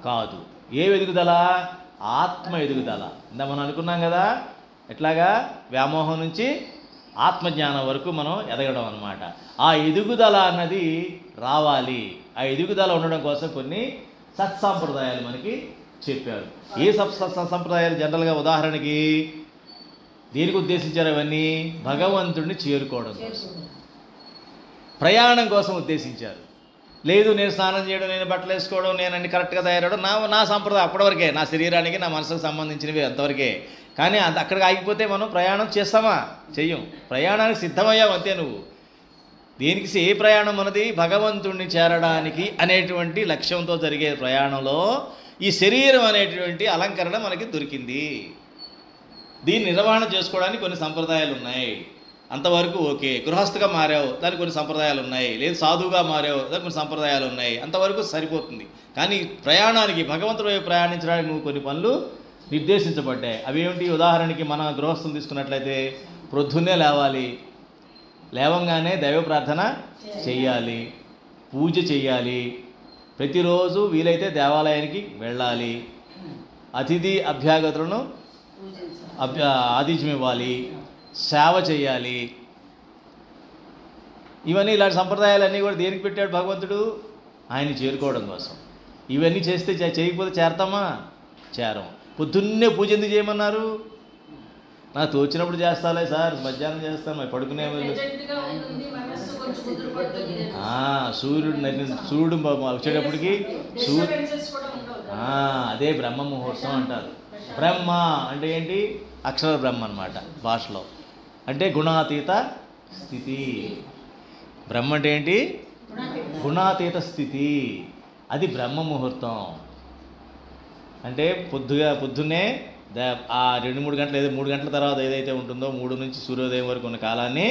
కాదు. ఏ ఎదుగుదల? ఆత్మ ఎదుగుదల. ఇందా మనం అనుకున్నాం కదా, ఎట్లాగా వ్యామోహం నుంచి ఆత్మజ్ఞానం వరకు మనం ఎదగడం అన్నమాట. ఆ ఎదుగుదల అన్నది రావాలి. ఆ ఎదుగుదల ఉండడం కోసం కొన్ని సత్సాంప్రదాయాలు మనకి చెప్పారు. ఏ సంప్రదాయాలు? జనరల్గా ఉదాహరణకి దేనికి ఉద్దేశించారు అవన్నీ? భగవంతుడిని చేరుకోవడం కోసం, ప్రయాణం కోసం ఉద్దేశించారు. లేదు నేను స్నానం చేయడం, నేను బట్టలు వేసుకోవడం, నేను అన్ని కరెక్ట్గా తయారవడం నా సంప్రదాయం అప్పటివరకే, నా శరీరానికి నా మనసుకు సంబంధించినవి అంతవరకే. కానీ అక్కడికి ఆగిపోతే మనం ప్రయాణం చేస్తామా? చెయ్యం. ప్రయాణానికి సిద్ధమయ్యాం అంతే. నువ్వు దేనికి? ఏ ప్రయాణం మనది? భగవంతుడిని చేరడానికి అనేటువంటి లక్ష్యంతో జరిగే ప్రయాణంలో ఈ శరీరం అనేటువంటి అలంకరణ మనకి దొరికింది. దీన్ని నిర్వహణ చేసుకోవడానికి కొన్ని సంప్రదాయాలు ఉన్నాయి. అంతవరకు ఓకే. గృహస్థుగా మారావు, దానికి కొన్ని సంప్రదాయాలు ఉన్నాయి. లేదు సాధువుగా మారావు, దానికి కొన్ని సంప్రదాయాలు ఉన్నాయి. అంతవరకు సరిపోతుంది. కానీ ప్రయాణానికి, భగవంతుడి వైపు ప్రయాణించడానికి నువ్వు కొన్ని పనులు నిర్దేశించబడ్డాయి. అవేమిటి? ఉదాహరణకి మన గృహస్థులు తీసుకున్నట్లయితే ప్రొద్దున్నే లేవాలి, లేవంగానే దైవ ప్రార్థన చెయ్యాలి, పూజ చెయ్యాలి, ప్రతిరోజు వీలైతే దేవాలయానికి వెళ్ళాలి, అతిథి అభ్యాగతులను ఆతిథ్యం ఇవ్వాలి, సేవ చేయాలి. ఇవన్నీ ఇలాంటి సంప్రదాయాలన్నీ కూడా దేనికి పెట్టాడు భగవంతుడు? ఆయన్ని చేరుకోవడం కోసం. ఇవన్నీ చేస్తే చేయకపోతే చేరతామా? చేరం. పొద్దున్నే పూజ ఎందుకు చేయమన్నారు? నాకు తోచినప్పుడు చేస్తాలే సార్, మధ్యాహ్నం చేస్తాను, మరి పడుకునే సూర్యుడు వచ్చేటప్పటికి అదే బ్రహ్మ ముహూర్తం అంటారు. బ్రహ్మ అంటే ఏంటి? అక్షర బ్రహ్మ అన్నమాట భాషలో. అంటే గుణాతీత స్థితి. బ్రహ్మ అంటే ఏంటి? గుణాతీత స్థితి. అది బ్రహ్మ ముహూర్తం. అంటే పొద్దున్నే ఆ 2-3 గంటలు, ఏదో 3 గంటల తర్వాత ఏదైతే ఉంటుందో 3 నుంచి సూర్యోదయం వరకు ఉన్న కాలాన్ని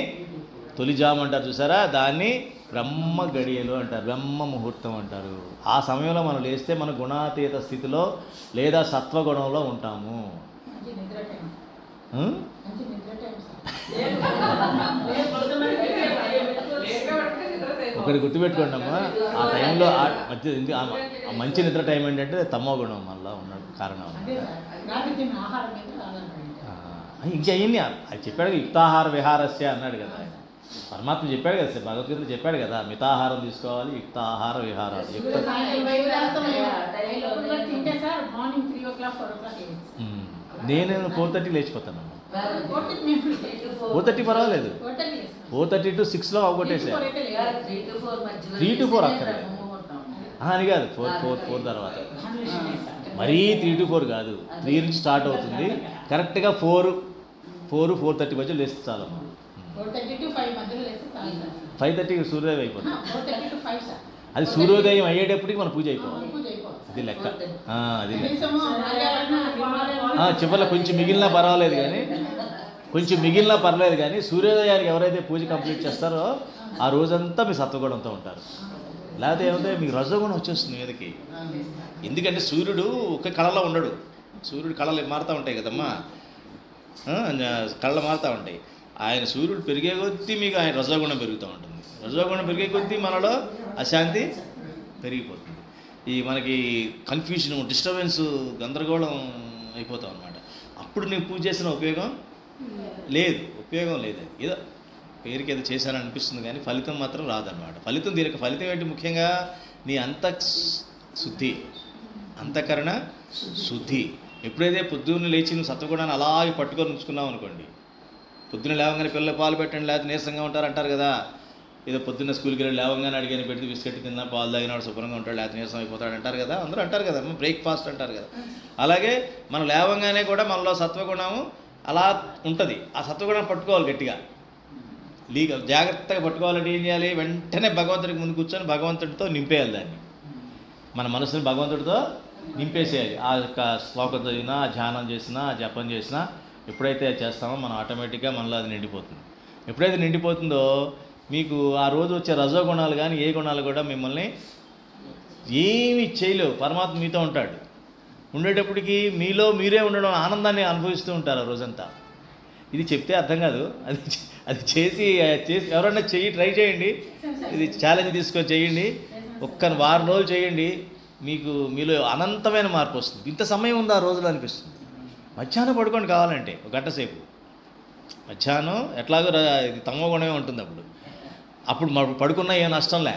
తొలిజాము అంటారు చూసారా, దాన్ని బ్రహ్మ గడియలు అంటారు, బ్రహ్మ ముహూర్తం అంటారు. ఆ సమయంలో మనం లేస్తే మన గుణాతీత స్థితిలో లేదా సత్వగుణంలో ఉంటాము. ఒకటి గుర్తుపెట్టుకోండి అమ్మా, ఆ టైంలో మంచి నిద్ర టైం ఏంటంటే తమో గుణం వల్ల ఉన్న కారణం. ఇంకా అయ్యింది అది చెప్పాడు కదా, యుక్తాహార విహారస్య అన్నాడు కదా పరమాత్మ, చెప్పాడు కదా భగవద్గీతలో చెప్పాడు కదా, మితాహారం తీసుకోవాలి, యుక్తాహార విహారాలు. నేను 4:30 లేచిపోతాను. 4:30 పర్వాలేదు, 4:30 to 6 అవగొట్టేసా. 3 to 4 అక్కర్లేదు అని కాదు, 4 తర్వాత మరీ 3 to 4 కాదు, 3 నుంచి స్టార్ట్ అవుతుంది. కరెక్ట్గా 4:30 మధ్య లేస్తే చాలు. 5:30 సూర్యోదయం అయిపోతుంది. అది సూర్యోదయం అయ్యేటప్పటికి మన పూజ అయిపోవాలి. అది లెక్క. అది చివరిలో కొంచెం మిగిలినా పర్వాలేదు కానీ సూర్యోదయానికి ఎవరైతే పూజ కంప్లీట్ చేస్తారో ఆ రోజంతా మీ సత్వగుణంతో ఉంటారు. లేకపోతే ఏమైతే మీకు రజోగుణం వచ్చేస్తుంది మీదకి. ఎందుకంటే సూర్యుడు ఒక కళలో ఉండడు. సూర్యుడు కళలు మారుతూ ఉంటాయి కదమ్మా, కళలు మారుతూ ఉంటాయి. ఆయన సూర్యుడు పెరిగే కొద్దీ మీకు ఆయన రజోగుణం పెరుగుతూ ఉంటుంది. రజోగుణం పెరిగే కొద్దీ మనలో అశాంతి పెరిగిపోతుంది. ఈ మనకి కన్ఫ్యూజన్, డిస్టర్బెన్స్, గందరగోళం అయిపోతాం అన్నమాట. అప్పుడు నేను పూజ చేసిన ఉపయోగం లేదు. ఏదో పేరుకి ఏదో చేశానని అనిపిస్తుంది కానీ ఫలితం మాత్రం రాదన్నమాట. దీనికి ఫలితం ఏంటి? ముఖ్యంగా నీ అంతఃకరణ శుద్ధి. ఎప్పుడైతే పొద్దున్న లేచి నువ్వు సత్వగుణాన్ని అలాగే పట్టుకొని ఉంచుకున్నావు అనుకోండి, పొద్దున్న లేవగానే పిల్లలు పాలు పెట్టండి లేకపోతే నీరసంగా అంటారు కదా, ఏదో పొద్దున్న స్కూల్కి వెళ్ళి లేవగానే అడిగాని పెడితే బిస్కెట్ తిన్నా పాలు తాగినాడు శుభ్రంగా ఉంటాడు, లేకపోతే నీరసం అయిపోతాడు అంటారు కదా, అందరూ అంటారు కదా, బ్రేక్ఫాస్ట్ అంటారు కదా. అలాగే మనం లేవగానే కూడా మనలో సత్వగుణము అలా ఉంటుంది. ఆ సత్వగుణం పట్టుకోవాలి గట్టిగా, జాగ్రత్తగా పట్టుకోవాలంటే ఏం చేయాలి? వెంటనే భగవంతుడికి ముందు కూర్చొని భగవంతుడితో నింపేయాలి. దాన్ని మన మనసుని భగవంతుడితో నింపేసేయాలి. ఆ యొక్క శ్లోకం చదివినా, ధ్యానం చేసినా, జపం చేసినా ఎప్పుడైతే చేస్తామో మనం ఆటోమేటిక్గా మనలో అది నిండిపోతుంది. ఎప్పుడైతే నిండిపోతుందో మీకు ఆ రోజు వచ్చే రజోగుణాలు కానీ ఏ గుణాలు కూడా మిమ్మల్ని ఏమీ చేయలేవు. పరమాత్మ మీతో ఉంటాడు. ఉండేటప్పటికి మీలో మీరే ఉండడం, ఆనందాన్ని అనుభవిస్తూ ఉంటారు ఆ రోజంతా. ఇది చెప్తే అర్థం కాదు, అది చేసి ఎవరన్నా ట్రై చేయండి. ఇది ఛాలెంజ్ తీసుకొని చేయండి. ఒక్క వారం రోజులు చేయండి, మీలో అనంతమైన మార్పు వస్తుంది. ఇంత సమయం ఉందా ఆ రోజులో అనిపిస్తుంది. మధ్యాహ్నం పడుకోండి కావాలంటే, ఒక గంట సేపు. మధ్యాహ్నం ఎట్లాగో ఇది తమో గుణమే ఉంటుంది. అప్పుడు పడుకున్నా ఏం నష్టంలే.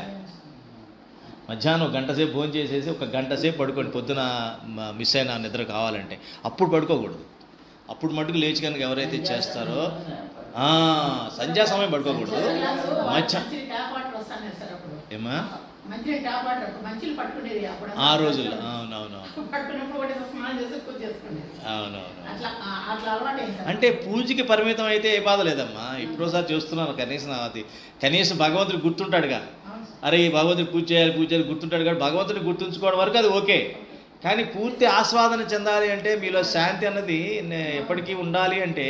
మధ్యాహ్నం ఒక గంట సేపు భోజనం చేసేసి ఒక గంట సేపు పడుకోండి. పొద్దున మిస్ అయిన నిద్ర కావాలంటే అప్పుడు పడుకోకూడదు. అప్పుడు మటుకు లేచి కనుక ఎవరైతే చేస్తారో సంధ్యా సమయం పడుకోకూడదు. ఏమా ఆ రోజుల్లో అవునవును. అంటే పూజకి పరిమితం అయితే ఏ బాధ లేదమ్మా. ఇప్పుడోసారి చూస్తున్నాను, కనీసం భగవంతుడు గుర్తుంటాడుగా. అరే ఈ భగవంతుడు పూజ చేయాలి గుర్తుంటాడు కానీ భగవంతుడిని గుర్తుంచుకోవడం వరకు అది ఓకే. కానీ పూర్తి ఆస్వాదన చెందాలి అంటే, మీలో శాంతి అన్నది ఎప్పటికీ ఉండాలి అంటే,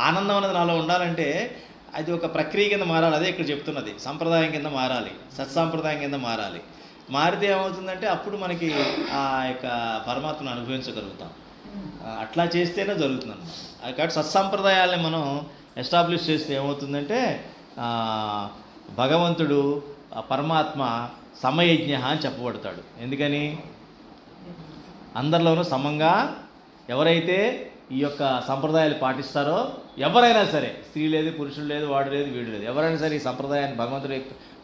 ఆనందం అన్నది నాలో ఉండాలంటే అది ఒక ప్రక్రియ కింద మారాలి. అదే ఇక్కడ చెప్తున్నది, సంప్రదాయం కింద మారాలి, సత్సాంప్రదాయం కింద మారాలి. మారితే ఏమవుతుందంటే అప్పుడు మనకి ఆ యొక్క పరమాత్మను అనుభవించగలుగుతాం. అట్లా చేస్తేనే జరుగుతుంది అన్నమాట. కాబట్టి సత్సంప్రదాయాల్ని మనం ఎస్టాబ్లిష్ చేస్తే ఏమవుతుందంటే భగవంతుడు పరమాత్మ సమయజ్ఞ అని చెప్పబడతాడు. ఎందుకని? అందరిలోనూ సమంగా ఎవరైతే ఈ యొక్క సంప్రదాయాలు పాటిస్తారో, ఎవరైనా సరే, స్త్రీ లేదు, పురుషుడు లేదు, వాడు లేదు, వీడు లేదు, ఎవరైనా సరే ఈ సంప్రదాయాన్ని, భగవంతుడు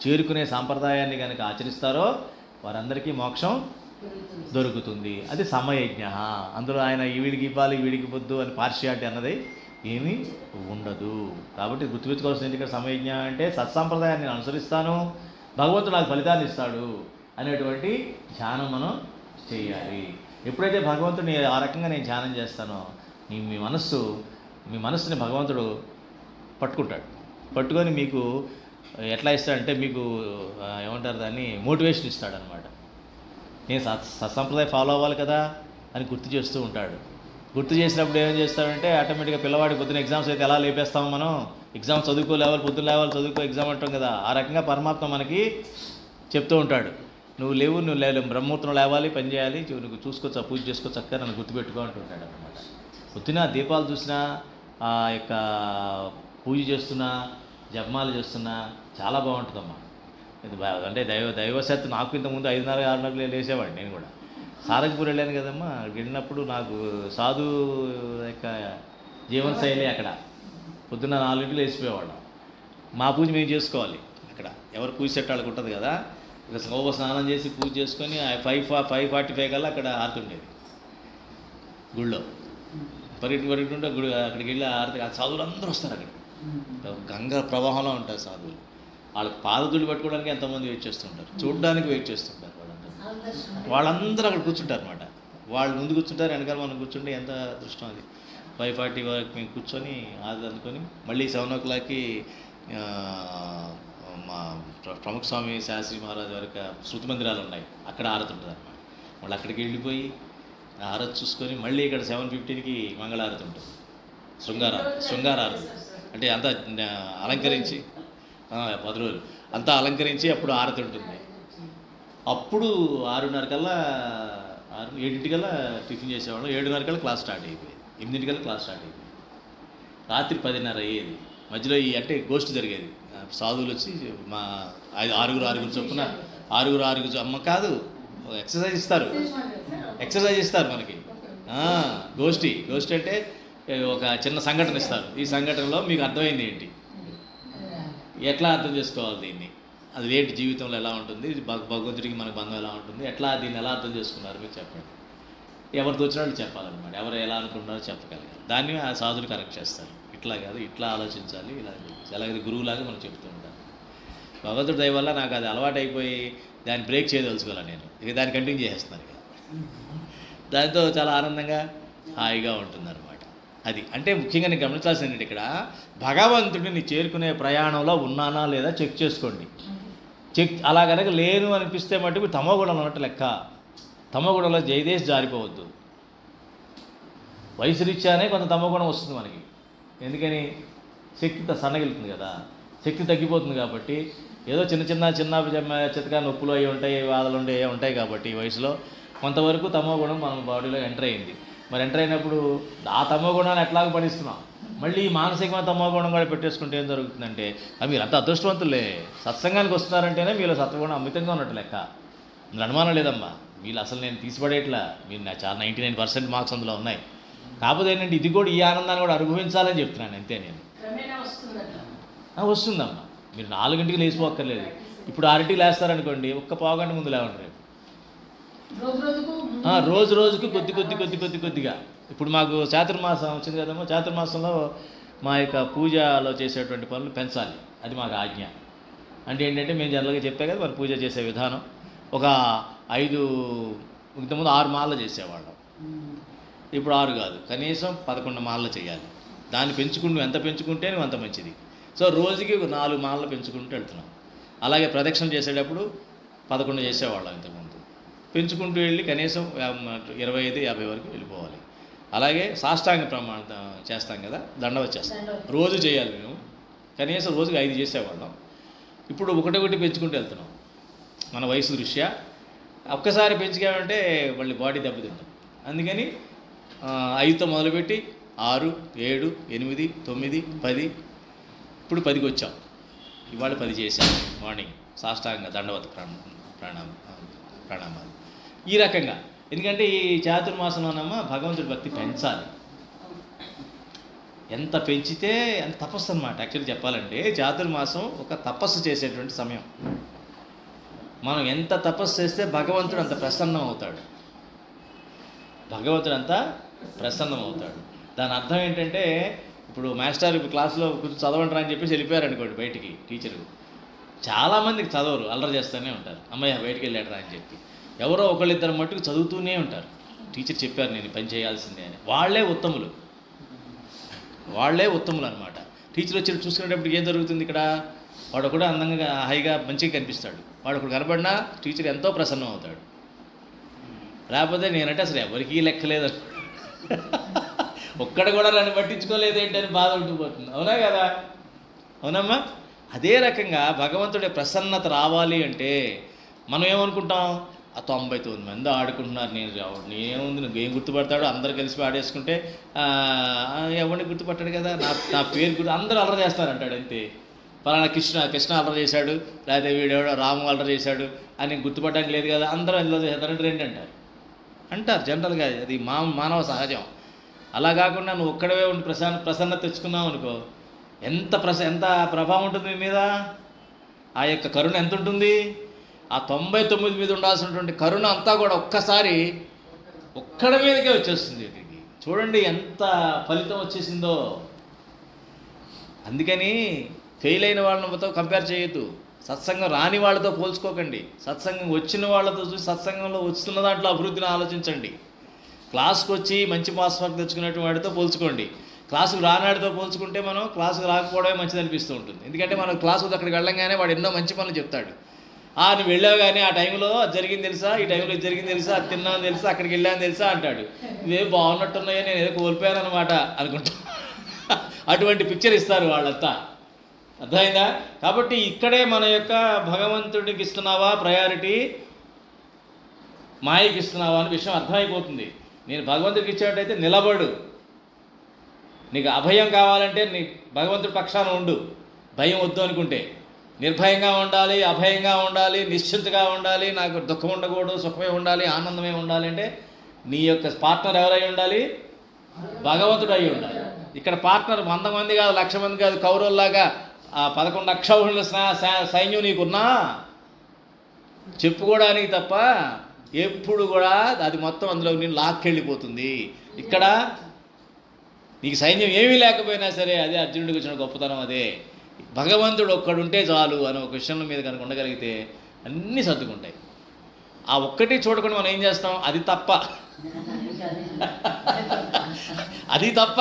చేరుకునే సంప్రదాయాన్ని కనుక ఆచరిస్తారో వారందరికీ మోక్షం దొరుకుతుంది. అది సమయజ్ఞ. అందులో ఆయన వీడికి ఇవ్వాలి, వీడికి వద్దు అని పార్షియాలిటీ అన్నది ఏమీ ఉండదు. కాబట్టి గుర్తుపెట్టుకోవాల్సింది ఇక్కడ సమయజ్ఞ అంటే సత్సంప్రదాయాన్ని నేను అనుసరిస్తాను, భగవంతుడు నాకు ఫలితాన్ని ఇస్తాడు అనేటువంటి ధ్యానం మనం చేయాలి. ఎప్పుడైతే భగవంతుడిని ఆ రకంగా నేను ధ్యానం చేస్తానో మీ మనస్సుని భగవంతుడు పట్టుకుంటాడు. పట్టుకొని మీకు ఎట్లా ఇస్తాడంటే మీకు ఏమంటారు దాన్ని, మోటివేషన్ ఇస్తాడనమాట. నేను సత్సంప్రదాయం ఫాలో అవ్వాలి కదా అని గుర్తు చేస్తూ ఉంటాడు. గుర్తు చేసినప్పుడు ఏం చేస్తాడంటే ఆటోమేటిక్గా పిల్లవాడి పొద్దున ఎగ్జామ్స్ అయితే ఎలా లేపేస్తాము మనం, ఎగ్జామ్స్ చదువుకోలేవాలి, పొద్దున లేవాలి, చదువుకో ఎగ్జామ్ అంటాం కదా. ఆ రకంగా పరమాత్మ మనకి చెప్తూ ఉంటాడు, నువ్వు బ్రహ్మూర్తం లేవాలి, పని చేయాలి, నువ్వు చూసుకోవచ్చు, పూజ చేసుకోవచ్చు, చక్కగా నన్ను గుర్తుపెట్టుకో అంటుంటాడు అనమాట. పొద్దున దీపాలు చూసినా, ఆ యొక్క పూజ చేస్తున్నా, జపమాలు చేస్తున్నా చాలా బాగుంటుందమ్మా. ఇది అంటే దైవశక్తి. నాకు ఇంతకుముందు 5:30, 6:00 లేసేవాడిని. నేను కూడా సారంగపూర్ వెళ్ళాను కదమ్మా. అక్కడికి వెళ్ళినప్పుడు నాకు సాధు యొక్క జీవనశైలి అక్కడ పొద్దున్న 4 లేచిపోయేవాళ్ళం. మా పూజ మేము చేసుకోవాలి. అక్కడ ఎవరు పూజ సెట్ వాళ్ళకి ఉంటుంది కదా. ఇక స్నానం చేసి పూజ చేసుకొని 5:45 కల్లా అక్కడ ఆరుతుండేది గుళ్ళో. పరిగెట్టుంటే గుడి అక్కడికి వెళ్ళి ఆరతి. ఆ సాధువులు అందరూ వస్తారు. అక్కడ గంగా ప్రవాహంలో ఉంటారు సాధువులు. వాళ్ళకి పాదతులు పట్టుకోవడానికి ఎంతమంది వెయిట్ చేస్తుంటారు, చూడడానికి వెయిట్ చేస్తుంటారు. వాళ్ళందరూ అక్కడ కూర్చుంటారు అనమాట. వాళ్ళు ముందు కూర్చుంటారు, వెనకాల మనం కూర్చుంటే ఎంత అదృష్టం అది. 5:40 వరకు మేము కూర్చొని ఆది అందుకొని మళ్ళీ 7 o'clockకి మా ప్రముఖ స్వామి శాస్త్రి మహారాజ్ వరకు శృతి మందిరాలు ఉన్నాయి, అక్కడ ఆరతి ఉంటుంది అనమాట. మళ్ళీ అక్కడికి వెళ్ళిపోయి ఆరతి చూసుకొని మళ్ళీ ఇక్కడ 7:15కి మంగళారతి ఉంటుంది. శృంగారారతి అంటే అంతా అలంకరించి 10 రోజులు అంతా అలంకరించి అప్పుడు ఆరతి ఉంటుంది. అప్పుడు 6:30 కల్లా 7 కల్లా టిఫిన్ చేసేవాళ్ళం. 7:30 కల్లా క్లాస్ స్టార్ట్ అయిపోయింది. 8 కల్లా క్లాస్ స్టార్ట్ అయిపోయింది. రాత్రి 10:30 అయ్యేది. మధ్యలో అంటే గోష్ఠి జరిగేది. సాధువులు వచ్చి మా 6 చొప్పున 6 అమ్మ కాదు, ఎక్సర్సైజ్ ఇస్తారు మనకి. గోష్ఠి అంటే ఒక చిన్న సంఘటన ఇస్తారు. ఈ సంఘటనలో మీకు అర్థమైంది ఏంటి, ఎట్లా అర్థం చేసుకోవాలి దీన్ని, అది ఏంటి, జీవితంలో ఎలా ఉంటుంది, భగవంతుడికి మనకు బంధం ఎలా ఉంటుంది, దీన్ని ఎలా అర్థం చేసుకున్నారు మీరు చెప్పండి. ఎవరితో వచ్చినట్టు చెప్పాలన్నమాట. ఎవరు ఎలా అనుకుంటున్నారో చెప్పగలిగారు. దాన్ని ఆ సాధువులు కరెక్ట్ చేస్తారు. ఇట్లా కాదు, ఇట్లా ఆలోచించాలి, ఇలా అలాగే గురువులాగా మనం చెప్తూ ఉంటాను. భగవంతుడి దయ వల్ల నాకు అది అలవాటు అయిపోయి దాన్ని బ్రేక్ చేయదలుచుకోవాలి నేను. ఇక దాన్ని కంటిన్యూ చేసేస్తున్నాను. ఇక దాంతో చాలా ఆనందంగా హాయిగా ఉంటుందన్నమాట. అది అంటే ముఖ్యంగా నేను గమనించాల్సింది ఇక్కడ, భగవంతుడిని చేరుకునే ప్రయాణంలో ఉన్నానా లేదా చెక్ చేసుకోండి. అలా కనుక లేను అనిపిస్తే మటుకు తమోగుణం ఉన్నట్టు లెక్క. తమోగుణంలో జయదేశ్ జారిపోవద్దు. వయసు రీత్యానే కొంత తమోగుణం వస్తుంది మనకి. ఎందుకని? శక్తి సన్నగిలుతుంది కదా, శక్తి తగ్గిపోతుంది. కాబట్టి ఏదో చిన్న చితకా నొప్పులు అవి ఉంటాయి, బాధలు ఉంటాయి కాబట్టి ఈ వయసులో కొంతవరకు తమోగుణం మన బాడీలో ఎంటర్ అయింది. మరి ఎంటర్ అయినప్పుడు ఆ తమోగుణాన్ని ఎట్లాగ పడిస్తున్నాం, మళ్ళీ మానసికమైన తమోగుణం కూడా పెట్టేసుకుంటే ఏం జరుగుతుందంటే, మీరు అంత అదృష్టవంతులే, సత్సంగానికి వస్తున్నారంటేనే మీలో సత్వగుణం అమితంగా ఉన్నట్టు లెక్క. అందులో అనుమానం లేదమ్మా. వీళ్ళు అసలు నేను తీసిపడేట్లా, మీరు చాలా 99% మార్క్స్ అందులో ఉన్నాయి. కాకపోతే ఏంటంటే ఇది కూడా, ఈ ఆనందాన్ని కూడా అనుభవించాలని చెప్తున్నాను అంతే. నేను వస్తుందమ్మా. మీరు 4 లేచిపోక్కర్లేదు. ఇప్పుడు 6 లేస్తారనుకోండి, ఒక్క పావుగంట ముందు లేవండి. రేపు రోజుకు కొద్దిగా. ఇప్పుడు మాకు చాతుర్మాసం వచ్చింది కదమ్మా. చాతుర్మాసంలో మా యొక్క పూజలో చేసేటువంటి పనులు పెంచాలి. అది మాకు ఆజ్ఞ. అంటే ఏంటంటే మేము జనరల్గా చెప్పే కదా మరి పూజ చేసే విధానం. ఒక 5 ఇంతకుముందు 6 మాలలు చేసేవాళ్ళం. ఇప్పుడు 6 కాదు, కనీసం 11 మాలలు చేయాలి. దాన్ని నువ్వు ఎంత పెంచుకుంటే నువ్వు అంత మంచిది. సో రోజుకి 4 మాలలు పెంచుకుంటూ వెళ్తున్నాం. అలాగే ప్రదక్షిణ చేసేటప్పుడు 11 చేసేవాళ్ళం ఇంతకుముందు. పెంచుకుంటూ వెళ్ళి కనీసం 25-50 వరకు వెళ్ళిపోవాలి. అలాగే సాష్టాంగ ప్రమాణం చేస్తాం కదా, దండవత్ చేస్తాం, రోజు చేయాలి మేము. కనీసం రోజుకి 5 చేసేవాళ్ళం. ఇప్పుడు ఒకటి పెంచుకుంటూ వెళ్తున్నాం మన వయసు దృష్ట్యా. ఒక్కసారి పెంచుకామంటే మళ్ళీ బాడీ దెబ్బతింటుంది. అందుకని 5తో మొదలుపెట్టి 6, 7, 8, 9, 10, ఇప్పుడు 10కి వచ్చాం. ఇవాళ 10 చేశాం మార్నింగ్ సాష్టాంగ దండవత ప్రణామాలు ఈ రకంగా. ఎందుకంటే ఈ చాతుర్మాసంలోనమ్మా భగవంతుడి భక్తి పెంచాలి. ఎంత పెంచితే అంత తపస్సు అనమాట. యాక్చువల్లీ చెప్పాలంటే చాతుర్మాసం ఒక తపస్సు చేసేటువంటి సమయం. మనం ఎంత తపస్సు చేస్తే భగవంతుడు అంత ప్రసన్నం అవుతాడు. భగవంతుడు అంతా ప్రసన్నం అవుతాడు. దాని అర్థం ఏంటంటే ఇప్పుడు మాస్టర్ క్లాస్లో కొంచెం చదవంటారా అని చెప్పేసి వెళ్ళిపోయారు అనుకోండి బయటికి టీచరు. చాలామందికి చదవరు, అల్లరి చేస్తూనే ఉంటారు. అమ్మయ్య బయటికి వెళ్ళాడరా అని చెప్పి. ఎవరో ఒకళ్ళిద్దరు మట్టుకు చదువుతూనే ఉంటారు. టీచర్ చెప్పారు నేను పని చేయాల్సిందే అని. వాళ్ళే ఉత్తములు అనమాట. టీచర్ వచ్చి చూసుకునేటప్పుడు ఏం జరుగుతుంది ఇక్కడ? వాడు కూడా అందంగా హాయిగా మంచిగా కనిపిస్తాడు. వాడు ఒకడు కనబడినా టీచర్ ఎంతో ప్రసన్నం అవుతాడు. లేకపోతే నేనంటే అసలు ఎవరికీ లెక్కలేదు, ఒక్కడ కూడా నన్ను పట్టించుకోలేదు ఏంటని బాధ ఉండిపోతుంది. అవునా కదా? అవునమ్మా. అదే రకంగా భగవంతుడి ప్రసన్నత రావాలి అంటే మనం ఏమనుకుంటాం? ఆ 99 మంది ఆడుకుంటున్నారు, నేనేముంది, నువ్వు ఏం గుర్తుపడతాడు? అందరు కలిసి ఆడేసుకుంటే ఎవరిని గుర్తుపట్టాడు కదా, నా పేరు గుర్తు, అందరూ అల్లరి చేస్తారంటాడు అంతే. ఫలానా కృష్ణ అల్లరి చేశాడు, లేకపోతే వీడెవడో రాము అల్లరి చేశాడు అని గుర్తుపట్టడానికి లేదు కదా, అందరూ అందులో చేస్తారంటే రెండు అంటారు జనరల్గా. అది మానవ సహజం. అలా కాకుండా నువ్వు ఒక్కడవే ఉండి ప్రసన్నత తెచ్చుకున్నావు అనుకో, ఎంత ప్రభావం ఉంటుంది మీ మీద. ఆ యొక్క కరుణ ఎంత ఉంటుంది? ఆ 99 మీద ఉండాల్సినటువంటి కరుణ అంతా కూడా ఒక్కసారి ఒక్కడ మీదకే వచ్చేస్తుంది. చూడండి ఎంత ఫలితం వచ్చేసిందో. అందుకని ఫెయిల్ అయిన వాళ్ళతో కంపేర్ చేయొద్దు, సత్సంగం రాని వాళ్ళతో పోల్చుకోకండి. సత్సంగం వచ్చిన వాళ్ళతో చూసి సత్సంగంలో వస్తున్న దాంట్లో అభివృద్ధిని ఆలోచించండి. క్లాస్కి వచ్చి మంచి పాస్ మార్క్ తెచ్చుకునేటువంటి వాడితో పోల్చుకోండి. క్లాసుకు రానాడితో పోల్చుకుంటే మనం క్లాసుకు రాకపోవడమే మంచిది అనిపిస్తూ ఉంటుంది. ఎందుకంటే మనం క్లాసుకు అక్కడికి వెళ్ళంగానే వాడు ఎన్నో మంచి పనులు చెప్తాడు. నువ్వు వెళ్ళావు కానీ ఆ టైంలో అది జరిగింది తెలుసా, ఈ టైంలో ఇది జరిగింది తెలుసా, అది తిన్నాను తెలుసా, అక్కడికి వెళ్ళాను తెలుసా అంటాడు. ఇవే బాగున్నట్టున్నాయో, నేను ఏదో కోల్పోయాను అనమాట అనుకుంటా. అటువంటి పిక్చర్ ఇస్తారు వాళ్ళంతా. అర్థమైందా? కాబట్టి ఇక్కడే మన యొక్క భగవంతుడికి ఇస్తున్నావా ప్రయారిటీ, మాయకి ఇస్తున్నావా అనే విషయం అర్థమైపోతుంది. నేను భగవంతుడికి ఇచ్చేటైతే నిలబడు. నీకు అభయం కావాలంటే నీ భగవంతుడి పక్షాన ఉండు. భయం వద్దు అనుకుంటే నిర్భయంగా ఉండాలి, అభయంగా ఉండాలి, నిశ్చింతగా ఉండాలి, నాకు దుఃఖం ఉండకూడదు, సుఖమే ఉండాలి, ఆనందమే ఉండాలి అంటే నీ యొక్క పార్ట్నర్ ఎవరై ఉండాలి? భగవంతుడు అయి ఉండాలి. ఇక్కడ పార్ట్నర్ 100 మంది కాదు, 1,00,000 మంది కాదు, కౌరవుల్లాగా 11 అక్షౌహిణుల సైన్యం నీకున్నా చెప్పుకోవడానికి తప్ప ఎప్పుడు కూడా అది మొత్తం అందులో నేను లాక్కెళ్ళిపోతుంది. ఇక్కడ నీకు సైన్యం ఏమీ లేకపోయినా సరే అదే అర్జునుడికి వచ్చిన గొప్పతనం. అదే భగవంతుడు ఒక్కడుంటే చాలు అని ఒక విషయం మీద కనుక ఉండగలిగితే అన్నీ సర్దుకుంటాయి. ఆ ఒక్కటి చూడకుండా మనం ఏం చేస్తాం? అది తప్ప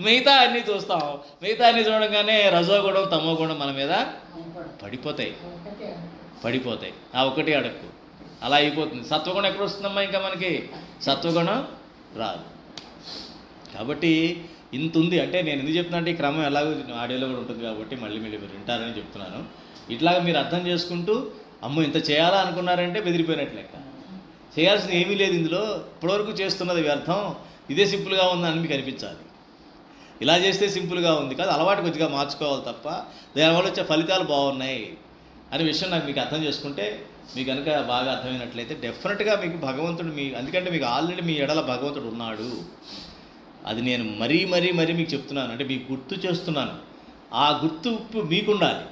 మిగతా అన్నీ చూస్తాం. మిగతా అన్నీ చూడగానే రజోగుణం తమోగుణం మన మీద పడిపోతాయి. ఆ ఒకటి అడక్కు అలా అయిపోతుంది. సత్వగుణం ఎప్పుడు వస్తుందమ్మా? ఇంకా మనకి సత్వగుణం రాదు. కాబట్టి ఇంత ఉంది. అంటే నేను ఎందుకు చెప్తున్నా అంటే ఈ క్రమం ఎలాగో ఆడియోలో కూడా ఉంటుంది కాబట్టి మళ్ళీ మీరు వింటారని చెప్తున్నాను. ఇట్లాగా మీరు అర్థం చేసుకుంటూ అమ్మో ఇంత చేయాలా అనుకున్నారంటే బెదిరిపోయినట్లు లెక్క. చేయాల్సింది ఏమీ లేదు ఇందులో. ఇప్పటివరకు చేస్తున్నది వ్యర్థం, ఇదే సింపుల్గా ఉందని మీకు అనిపించాలి. ఇలా చేస్తే సింపుల్గా ఉంది కాదు, అలవాటు కొద్దిగా మార్చుకోవాలి తప్ప దానివల్ల వచ్చే ఫలితాలు బాగున్నాయి అనే విషయం నాకు మీకు అర్థం చేసుకుంటే, మీకు కనుక బాగా అర్థమైనట్లయితే డెఫినెట్గా మీకు భగవంతుడు ఎందుకంటే మీకు ఆల్రెడీ మీ ఎడల భగవంతుడు ఉన్నాడు. అది నేను మరీ మీకు చెప్తున్నాను, అంటే మీకు గుర్తు చేస్తున్నాను. ఆ గుర్తింపు మీకుండాలి.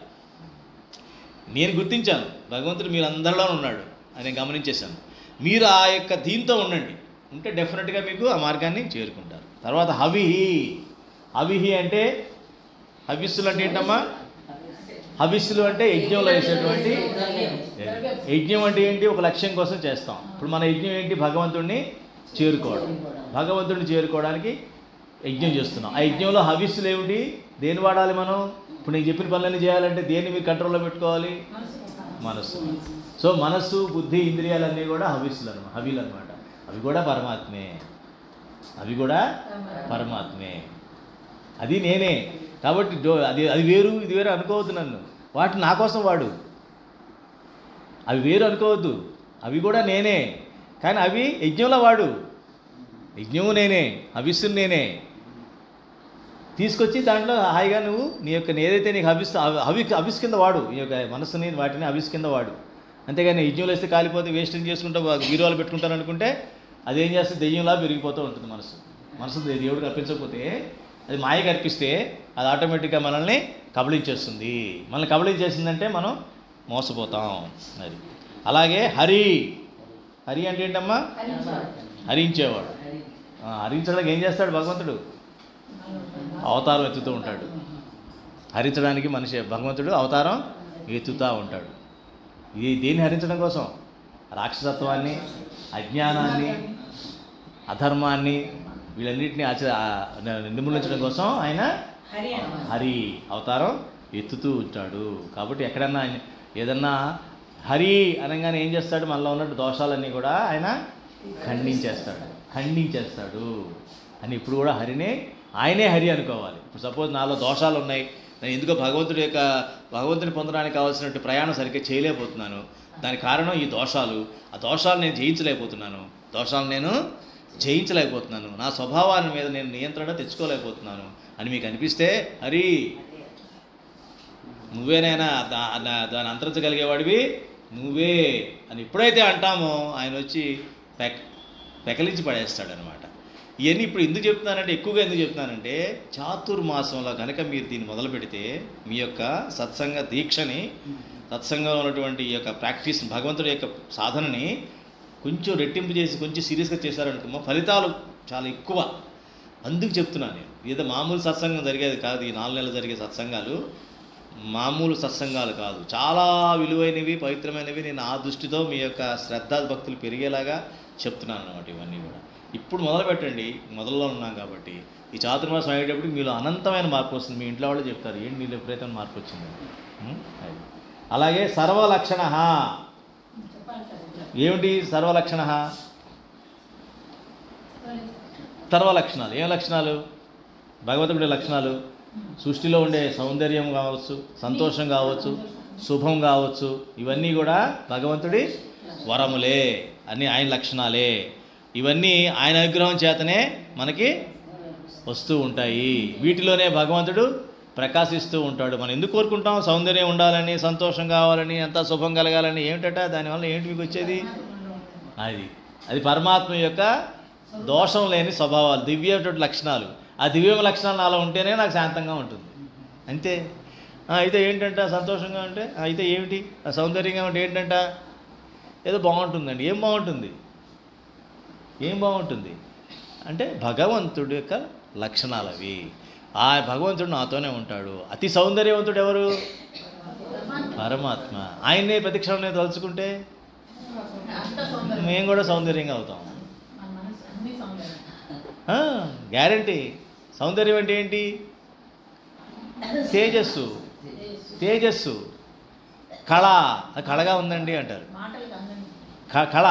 నేను గుర్తించాను భగవంతుడు మీరందరిలో ఉన్నాడు అని గమనించేశాను. మీరు ఆ యొక్క దీంతో ఉంటే డెఫినెట్గా మీకు ఆ మార్గాన్ని చేరుకుంటారు. తర్వాత హవిహి అంటే హవిస్సులు అంటే ఏంటమ్మా? హవిస్సులు అంటే యజ్ఞంలో వేసేటువంటి యజ్ఞం అంటే ఏంటి? ఒక లక్ష్యం కోసం చేస్తాం. ఇప్పుడు మన యజ్ఞం ఏంటి? భగవంతుడిని చేరుకోవడానికి యజ్ఞం చేస్తున్నాం. ఆ యజ్ఞంలో హవిస్సులు ఏమిటి? దేని వాడాలి మనం? ఇప్పుడు నేను చెప్పిన పనులన్నీ చేయాలంటే దేన్ని మీరు కంట్రోల్లో పెట్టుకోవాలి? మనస్సు. సో మనస్సు, బుద్ధి, ఇంద్రియాలన్నీ కూడా హవిలు అనమాట. అవి కూడా పరమాత్మే. అది నేనే. కాబట్టి అది వేరు ఇది వేరు అనుకోవద్దు నన్ను. వాటిని నా కోసం వాడు. అవి వేరు అనుకోవద్దు, అవి కూడా నేనే. కానీ అవి యజ్ఞంలో వాడు. యజ్ఞము నేనే, హవిస్సును నేనే తీసుకొచ్చి దాంట్లో హాయిగా నువ్వు నీ యొక్క ఏదైతే నీకు హవిస్ కింద వాడు. ఈ యొక్క మనస్సుని వాటిని హవిస్ కింద వాడు. అంతేగాని యజ్ఞంలో వేస్తే కాలిపోతే వేస్టింగ్ చేసుకుంటా బీరువాలు పెట్టుకుంటాను అనుకుంటే అదేం చేస్తుంది, దెయ్యంలా పెరిగిపోతూ ఉంటుంది మనసు దేవుడికి అర్పించకపోతే, అది మాయకి అర్పిస్తే అది ఆటోమేటిక్గా మనల్ని కబళించేస్తుంది. మనల్ని కబళించేసిందంటే మనం మోసపోతాం. అది అలాగే హరి అంటే ఏంటమ్మా? హరించేవాడు. హరించడానికి ఏం చేస్తాడు భగవంతుడు? అవతారం ఎత్తుతూ ఉంటాడు. హరించడానికి భగవంతుడు అవతారం ఎత్తుతూ ఉంటాడు. ఇది దేన్ని హరించడం కోసం? రాక్షసత్వాన్ని, అజ్ఞానాన్ని, అధర్మాన్ని, వీళ్ళన్నింటినీ నిర్మూలించడం కోసం ఆయన హరి అవతారం ఎత్తుతూ ఉంటాడు. కాబట్టి ఎక్కడన్నా ఏదన్నా హరి అనగానే ఏం చేస్తాడు? మనలో ఉన్నట్టు దోషాలన్నీ కూడా ఆయన ఖండించేస్తాడు అని ఇప్పుడు కూడా ఆయనే హరి అనుకోవాలి. ఇప్పుడు సపోజ్ నాలో దోషాలు ఉన్నాయి, నేను ఎందుకో భగవంతుని పొందడానికి కావాల్సినట్టు ప్రయాణం సరిగ్గా చేయలేకపోతున్నాను, దానికి కారణం ఈ దోషాలు. ఆ దోషాలు నేను జయించలేకపోతున్నాను, నా స్వభావాన్ని మీద నేను నియంత్రణ తెచ్చుకోలేకపోతున్నాను అని మీకు అనిపిస్తే హరి నువ్వేనైనా దాన్ని అంతరించగలిగేవాడివి నువ్వే అని ఎప్పుడైతే అంటామో ఆయన వచ్చి పెకలించి పడేస్తాడనమాట. ఇవన్నీ ఇప్పుడు ఎందుకు చెప్తున్నానంటే, ఎక్కువగా ఎందుకు చెప్తున్నానంటే, చాతుర్మాసంలో కనుక మీరు దీన్ని మొదలు పెడితే మీ యొక్క సత్సంగ దీక్షని, సత్సంగంలో ఉన్నటువంటి ఈ యొక్క ప్రాక్టీస్, భగవంతుడి యొక్క సాధనని కొంచెం రెట్టింపు చేసి కొంచెం సీరియస్గా చేశారనుకో ఫలితాలు చాలా ఎక్కువ. అందుకు చెప్తున్నాను నేను. ఏదో మామూలు సత్సంగం జరిగేది కాదు. ఈ 4 నెలలు జరిగే సత్సంగాలు మామూలు సత్సంగాలు కాదు, చాలా విలువైనవి, పవిత్రమైనవి. నేను ఆ దృష్టితో మీ యొక్క శ్రద్ధా భక్తులు పెరిగేలాగా చెప్తున్నాను అన్నమాట. ఇవన్నీ కూడా ఇప్పుడు మొదలు పెట్టండి, మొదల్లో ఉన్నాం కాబట్టి. ఈ చాతుర్మాసం అయ్యేటప్పుడు మీలో అనంతమైన మార్పు వస్తుంది. మీ ఇంట్లో వాళ్ళు చెప్తారు, ఏంటి నీళ్ళు ఎప్పుడైతే మార్పు వచ్చింది. అలాగే సర్వలక్షణ. ఏమిటి సర్వలక్షణ? సర్వలక్షణాలు ఏం లక్షణాలు? భగవంతుడి లక్షణాలు. సృష్టిలో ఉండే సౌందర్యం కావచ్చు, సంతోషం కావచ్చు, శుభం కావచ్చు, ఇవన్నీ కూడా భగవంతుడి వరములే, అన్నీ ఆయన లక్షణాలే. ఇవన్నీ ఆయన అనుగ్రహం చేతనే మనకి వస్తూ ఉంటాయి. వీటిలోనే భగవంతుడు ప్రకాశిస్తూ ఉంటాడు. మనం ఎందుకు కోరుకుంటాం? సౌందర్యం ఉండాలని, సంతోషం కావాలని, అంతా శుభం కలగాలని. ఏమిటట దానివల్ల ఏంటి మీకు వచ్చేది? అది పరమాత్మ యొక్క దోషం లేని స్వభావాలు, దివ్యటువంటి లక్షణాలు. ఆ దివ్య లక్షణాలు నాలో ఉంటేనే నాకు శాంతంగా ఉంటుంది, అంతే. అయితే ఏంటంట సంతోషంగా ఉంటే, అయితే ఏమిటి? సౌందర్యంగా ఉంటే ఏంటంట? ఏదో బాగుంటుందండి. ఏం బాగుంటుంది అంటే భగవంతుడి యొక్క లక్షణాలు అవి. ఆ భగవంతుడు నాతోనే ఉంటాడు. అతి సౌందర్యవంతుడు ఎవరు? పరమాత్మ. ఆయన్నే ప్రతిక్షణం తలుచుకుంటే మేము కూడా సౌందర్యంగా అవుతాం. గ్యారంటీ. సౌందర్యం అంటే ఏంటి? తేజస్సు, కళగా ఉందండి అంటారు. కళ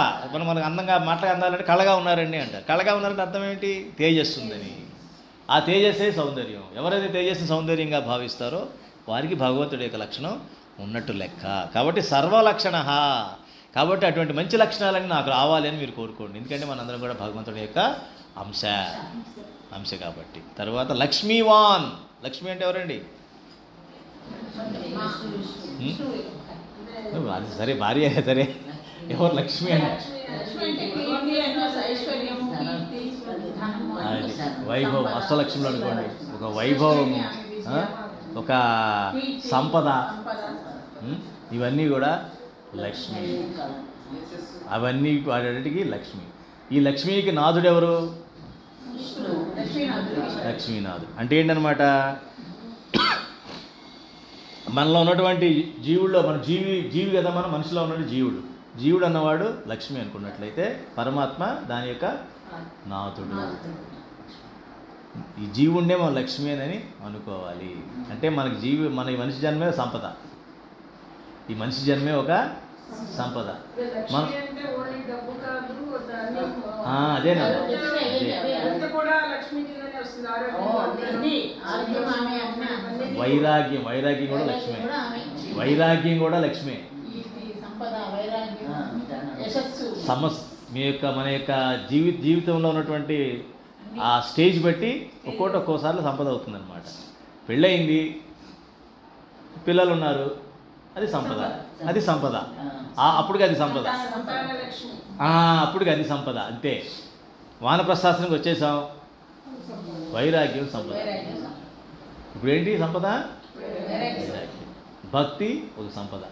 మనకు అందంగా మాటగా అందాలంటే కళగా ఉన్నారండి అంటారు. కళగా ఉన్నారంటే అర్థం ఏంటి? తేజస్సు ఉందని. ఆ తేజస్సే సౌందర్యం. ఎవరైతే తేజస్సుని సౌందర్యంగా భావిస్తారో వారికి భగవంతుడి యొక్క లక్షణం ఉన్నట్టు లెక్క. కాబట్టి సర్వలక్షణ. కాబట్టి అటువంటి మంచి లక్షణాలన్నీ నాకు రావాలి అని మీరు కోరుకోండి. ఎందుకంటే మనందరం కూడా భగవంతుడి యొక్క అంశ కాబట్టి. తర్వాత లక్ష్మీవాన్. లక్ష్మి అంటే ఎవరండి? అది సరే, భార్య సరే, ఎవరు లక్ష్మి అంటే? వైభవం. అష్టలక్ష్ములు అనుకోండి, ఒక వైభవము, ఒక సంపద, ఇవన్నీ కూడా లక్ష్మి. అవన్నీ వాడేటికి లక్ష్మి. ఈ లక్ష్మికి నాథుడు ఎవరు? లక్ష్మీనాథుడు. అంటే ఏంటనమాట? మనలో ఉన్నటువంటి జీవుల్లో, మన జీవి కదా, మన మనిషిలో ఉన్నటువంటి జీవుడు అన్నవాడు లక్ష్మి అనుకున్నట్లయితే పరమాత్మ దాని యొక్క నాథుడు. ఈ జీవుడినే మనం లక్ష్మి అని అనుకోవాలి. అంటే మన ఈ మనిషి జన్మే సంపద. ఈ మనిషి జన్మే ఒక సంపద. అదేనా? వైరాగ్యం, వైరాగ్యం కూడా లక్ష్మే, వైరాగ్యం కూడా లక్ష్మే. మీ యొక్క మన యొక్క జీవితంలో ఉన్నటువంటి ఆ స్టేజ్ బట్టి ఒక్కోసారి సంపద అవుతుందన్నమాట. పెళ్ళయింది, పిల్లలు ఉన్నారు, అది సంపద, అది సంపద, అప్పటికి అది సంపద, అప్పటికి అది సంపద. అంతే. వానప్రస్థాశ్రమంకి వచ్చేసాం, వైరాగ్యం సంపద. ఇప్పుడు ఏంటి సంపద? భక్తి ఒక సంపద.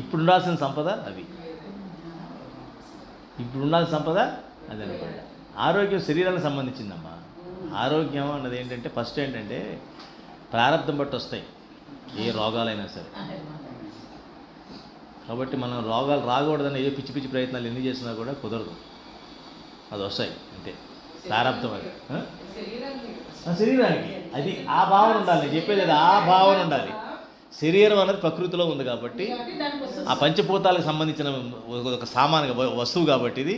ఇప్పుడు ఉండాల్సిన సంపద అది, ఇప్పుడు ఉండాల్సిన సంపద అది అనుకోండి. ఆరోగ్యం శరీరానికి సంబంధించిందమ్మా. ఆరోగ్యం అన్నది ఏంటంటే ఫస్ట్ ఏంటంటే ప్రారంభం బట్టి వస్తాయి ఏ రోగాలైనా సరే. కాబట్టి మనం రోగాలు రాకూడదని ఏ పిచ్చి పిచ్చి ప్రయత్నాలు ఎన్ని చేసినా కూడా కుదరదు, అది వస్తాయి అంతే. ప్రారంభం అది శరీరానికి, అది ఆ భావన ఉండాలి. నేను చెప్పేది అది ఆ భావన ఉండాలి. శరీరం అనేది ప్రకృతిలో ఉంది కాబట్టి, ఆ పంచభూతాలకు సంబంధించిన ఒక సామాన్య వస్తువు కాబట్టి ఇది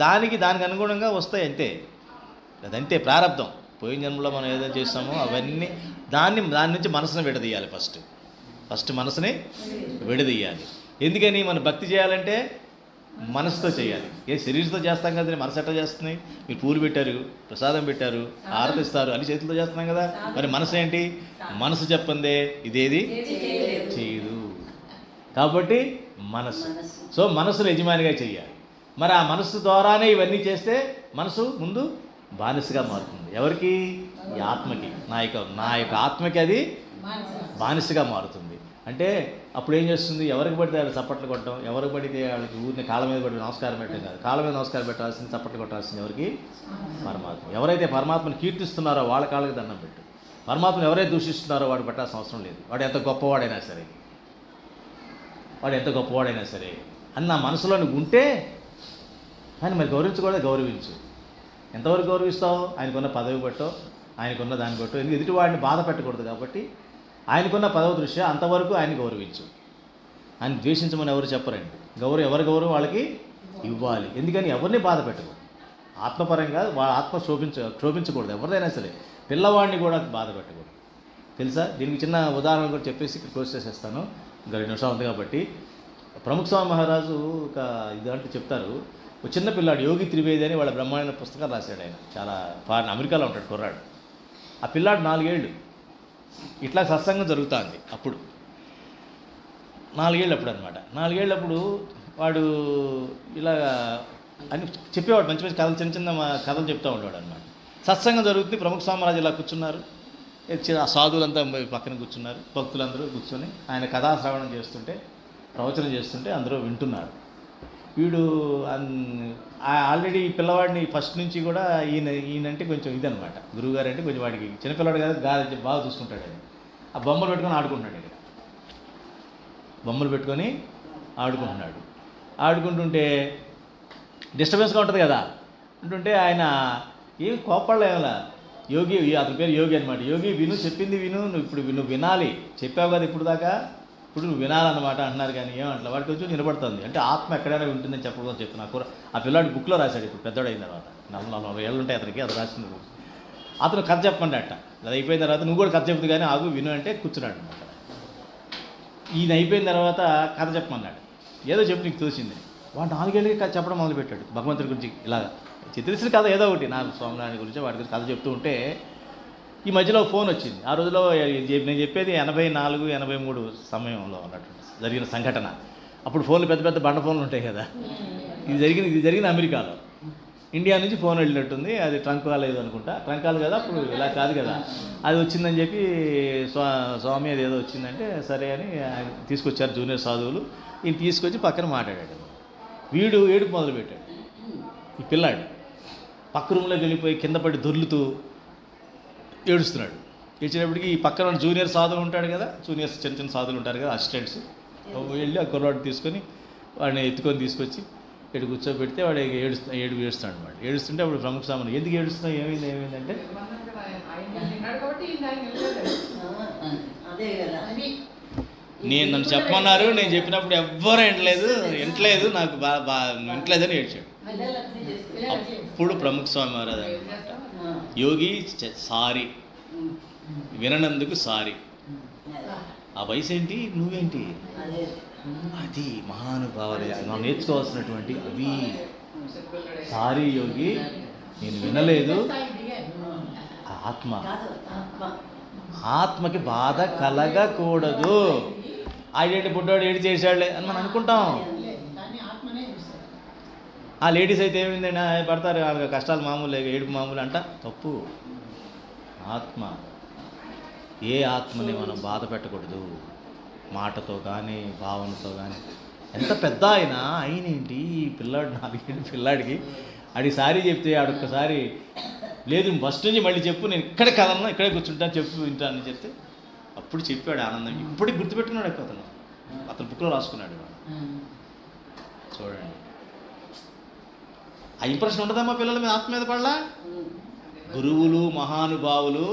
దానికి అనుగుణంగా వస్తాయి అంతే. అదంతే ప్రారంధం. పోయిన జన్మలో మనం ఏదైనా చేస్తామో అవన్నీ దాని నుంచి మనసుని విడదీయాలి. ఫస్ట్ మనసుని విడదీయాలి. ఎందుకని? మనం భక్తి చేయాలంటే మనసుతో చేయాలి. శరీరంతో చేస్తాం కదా, మనసు ఎట్లా చేస్తుంది? మీరు పూలు పెట్టారు, ప్రసాదం పెట్టారు, ఆరతిస్తారు, అన్ని చేతులతో చేస్తున్నాం కదా. మరి మనసు ఏంటి? మనసు చెప్పందే ఇదేది చేయదు. కాబట్టి మనసు. సో మనసును యజమానిగా చేయాలి. మరి ఆ మనసు ద్వారానే ఇవన్నీ చేస్తే మనసు ముందు బానిసగా మారుతుంది. ఎవరికి? ఈ ఆత్మకి. నా యొక్క ఆత్మకి అది బానిసగా మారుతుంది. అంటే అప్పుడు ఏం చేస్తుంది? ఎవరికి పడితే వాళ్ళు చప్పట్లు కొట్టడం, ఎవరికి పడితే వాళ్ళకి ఊరిని కాళ్ళ మీద పడి నమస్కారం పెట్టడం కాదు. కాళ్ళ మీద నమస్కారం పెట్టాల్సింది, చప్పట్లు కొట్టాల్సింది ఎవరికి? పరమాత్మ. ఎవరైతే పరమాత్మను కీర్తిస్తున్నారో వాళ్ళ కాళ్ళకి దండం పెట్టు. పరమాత్మను ఎవరైతే దూషిస్తున్నారో వాడు పెట్టాల్సిన అవసరం లేదు. వాడు ఎంత గొప్పవాడైనా సరే అని నా మనసులో నువ్వు ఉంటే, కానీ మరి గౌరవించకూడదు, గౌరవించు. ఎంతవరకు గౌరవిస్తావు? ఆయనకున్న పదవి బట్టో, ఆయనకున్న దాన్ని బట్టో. ఎందుకు? ఎదుటి వాడిని బాధ పెట్టకూడదు కాబట్టి ఆయనకున్న పదవి దృష్ట్యా అంతవరకు ఆయన గౌరవించు. ఆయన ద్వేషించమని ఎవరు చెప్పరండి. ఎవరి గౌరవం వాళ్ళకి ఇవ్వాలి. ఎందుకని? ఎవరిని బాధ పెట్టకూడదు. ఆత్మపరంగా వాళ్ళ ఆత్మ క్షోభించకూడదు. ఎవరిదైనా సరే. పిల్లవాడిని కూడా బాధ పెట్టకూడదు. తెలుసా? దీనికి చిన్న ఉదాహరణ కూడా చెప్పేసి ఇక్కడ క్లోజ్ చేసేస్తాను. ఇంకా 2 నిమిషాలు ఉంది కాబట్టి. ప్రముఖ స్వామి మహారాజు ఒక ఇదంటే చెప్తారు. ఒక చిన్న పిల్లాడు యోగి త్రివేది అని వాళ్ళ బ్రహ్మాండ పుస్తకాలు రాశాడు. ఆయన చాలా అమెరికాలో ఉంటాడు కుర్రాడు. ఆ పిల్లాడు 4 ఏళ్ళు ఇట్లా సత్సంగం జరుగుతుంది. అప్పుడు 4 ఏళ్ళు అప్పుడు అనమాట. 4 ఏళ్ళప్పుడు వాడు ఇలా అని చెప్పేవాడు. మంచి మంచి కథలు, చిన్న కథలు చెప్తూ ఉండేవాడు అనమాట. సత్సంగం జరుగుతుంది. ప్రముఖ స్వామిరాజు ఇలా కూర్చున్నారు. ఆ సాధువులంతా పక్కన కూర్చున్నారు. భక్తులందరూ కూర్చొని ఆయన కథాశ్రవణం చేస్తుంటే, ప్రవచనం చేస్తుంటే అందరూ వింటున్నారు. వీడు ఆల్రెడీ పిల్లవాడిని ఫస్ట్ నుంచి కూడా ఈయనంటే కొంచెం ఇదనమాట. గురువుగారు అంటే కొంచెం వాడికి చిన్నపిల్లవాడు కదా, గాలి బాగా చూసుకుంటాడు. అని ఆ బొమ్మలు పెట్టుకొని ఆడుకుంటున్నాడు. ఇక్కడ బొమ్మలు పెట్టుకొని ఆడుకుంటుంటే డిస్టర్బెన్స్గా ఉంటుంది కదా. అంటుంటే ఆయన ఏం కోపడలే. ఏమలా యోగి, అతని పేరు యోగి అనమాట. యోగి విను, చెప్పింది విను, నువ్వు వినాలి. చెప్పావు కదా ఇప్పుడు దాకా, ఇప్పుడు నువ్వు వినాలన్నమాట అంటున్నారు. కానీ ఏమంటా వాడికి కొంచెం నిలబడుతుంది. అంటే ఆత్మ ఎక్కడైనా ఉంటుందని చెప్పకూడదు చెప్పి నాకు ఆ పిల్లాడు బుక్లో రాశాడు. ఇప్పుడు పెద్దోడు అయిన తర్వాత 40 ఏళ్ళు ఉంటాయి అతనికి. అది రాసిన అతను కథ చెప్పండి అట్ట. అది అయిపోయిన తర్వాత నువ్వు కూడా కథ చెప్తూ కానీ ఆగు విను అంటే కూర్చున్నాడు అనమాట. ఈయన అయిపోయిన తర్వాత కథ చెప్పమన్నాడు. ఏదో చెప్పు నీకు తోచింది. వాడు 4 ఏళ్ళకి కథ చెప్పడం మొదలుపెట్టాడు. భగవంతుడి గురించి ఇలాగా తెలిసిన కథ ఏదో ఒకటి, నా స్వామినారాయణ గురించి వాడి గురించి కథ చెప్తూ ఉంటే ఈ మధ్యలో ఫోన్ వచ్చింది. ఆ రోజులో నేను చెప్పేది 84, 83 సమయంలో ఉన్నట్టు జరిగిన సంఘటన. అప్పుడు ఫోన్లు పెద్ద పెద్ద బండ ఫోన్లు ఉంటాయి కదా. ఇది జరిగిన అమెరికాలో. ఇండియా నుంచి ఫోన్ వెళ్ళినట్టుంది. అది ట్రంక్ కాల్ లేదు అనుకుంటా. ట్రంక్ కాల్ కదా, అప్పుడు ఇలా కాదు కదా. అది వచ్చిందని చెప్పి స్వామి అది ఏదో వచ్చిందంటే సరే అని ఆయన తీసుకొచ్చారు జూనియర్ సాధువులు. ఈయన తీసుకొచ్చి పక్కన మాట్లాడాడు. వీడు ఏడుపు మొదలుపెట్టాడు. ఈ పిల్లాడు పక్క రూమ్లోకి వెళ్ళిపోయి కింద పడి దొర్లుతూ ఏడుస్తున్నాడు. ఏడ్చినప్పటికీ ఈ పక్కన జూనియర్ సాధువులు ఉంటాడు కదా, జూనియర్స్ చిన్న చిన్న సాధువులు ఉంటారు కదా, అసిస్టెంట్స్. వెళ్ళి ఆ కుర్రాడు తీసుకొని వాడిని ఎత్తుకొని తీసుకొచ్చి ఇటు కూర్చోబెడితే వాడు ఏడుస్తాడు అనమాట. ఏడుస్తుంటే అప్పుడు ప్రముఖ స్వామి ఎందుకు ఏడుస్తున్నావు, ఏమైందంటే నన్ను చెప్పమన్నారు, నేను చెప్పినప్పుడు ఎవ్వరూ వింటలేదు నాకు వింటలేదని ఏడ్చాడు. అప్పుడు ప్రముఖ స్వామి మహారాజు అనమాట యోగి సారీ విననందుకు సారీ. ఆ వయసు ఏంటి, నువ్వేంటి, అది మహానుభావులు మనం నేర్చుకోవాల్సినటువంటి అవి. సారీ యోగి, నేను వినలేదు. ఆత్మకి బాధ కలగకూడదు. ఆడేంటి బుడ్డోడు ఏడు చేశాడులే అని మనం అనుకుంటాం. ఆ లేడీస్ అయితే ఏమైందండి పడతారు, వాళ్ళ కష్టాలు మామూలు, ఏడుపు మామూలు అంట. తప్పు. ఆత్మ, ఏ ఆత్మని మనం బాధ పెట్టకూడదు, మాటతో కానీ భావనతో కానీ. ఎంత పెద్ద అయినేంటి పిల్లాడు, 4 ఏళ్ళ పిల్లాడికి ఆడి సారీ చెప్తే ఆడొక్కసారి లేదు ఫస్ట్ నుంచి మళ్ళీ చెప్పు, నేను ఇక్కడే కదలను, ఇక్కడే కూర్చుంటాను, చెప్పు వింటాను అని చెప్తే అప్పుడు చెప్పాడు ఆనందం. ఇప్పటికి గుర్తుపెట్టుకున్నాడు అతను బుక్లో రాసుకున్నాడు. చూడండి, ఆ ఇంప్రెషన్ ఉండదమ్మా పిల్లల మీద, ఆత్మ మీద పడలా. గురువులు మహానుభావులు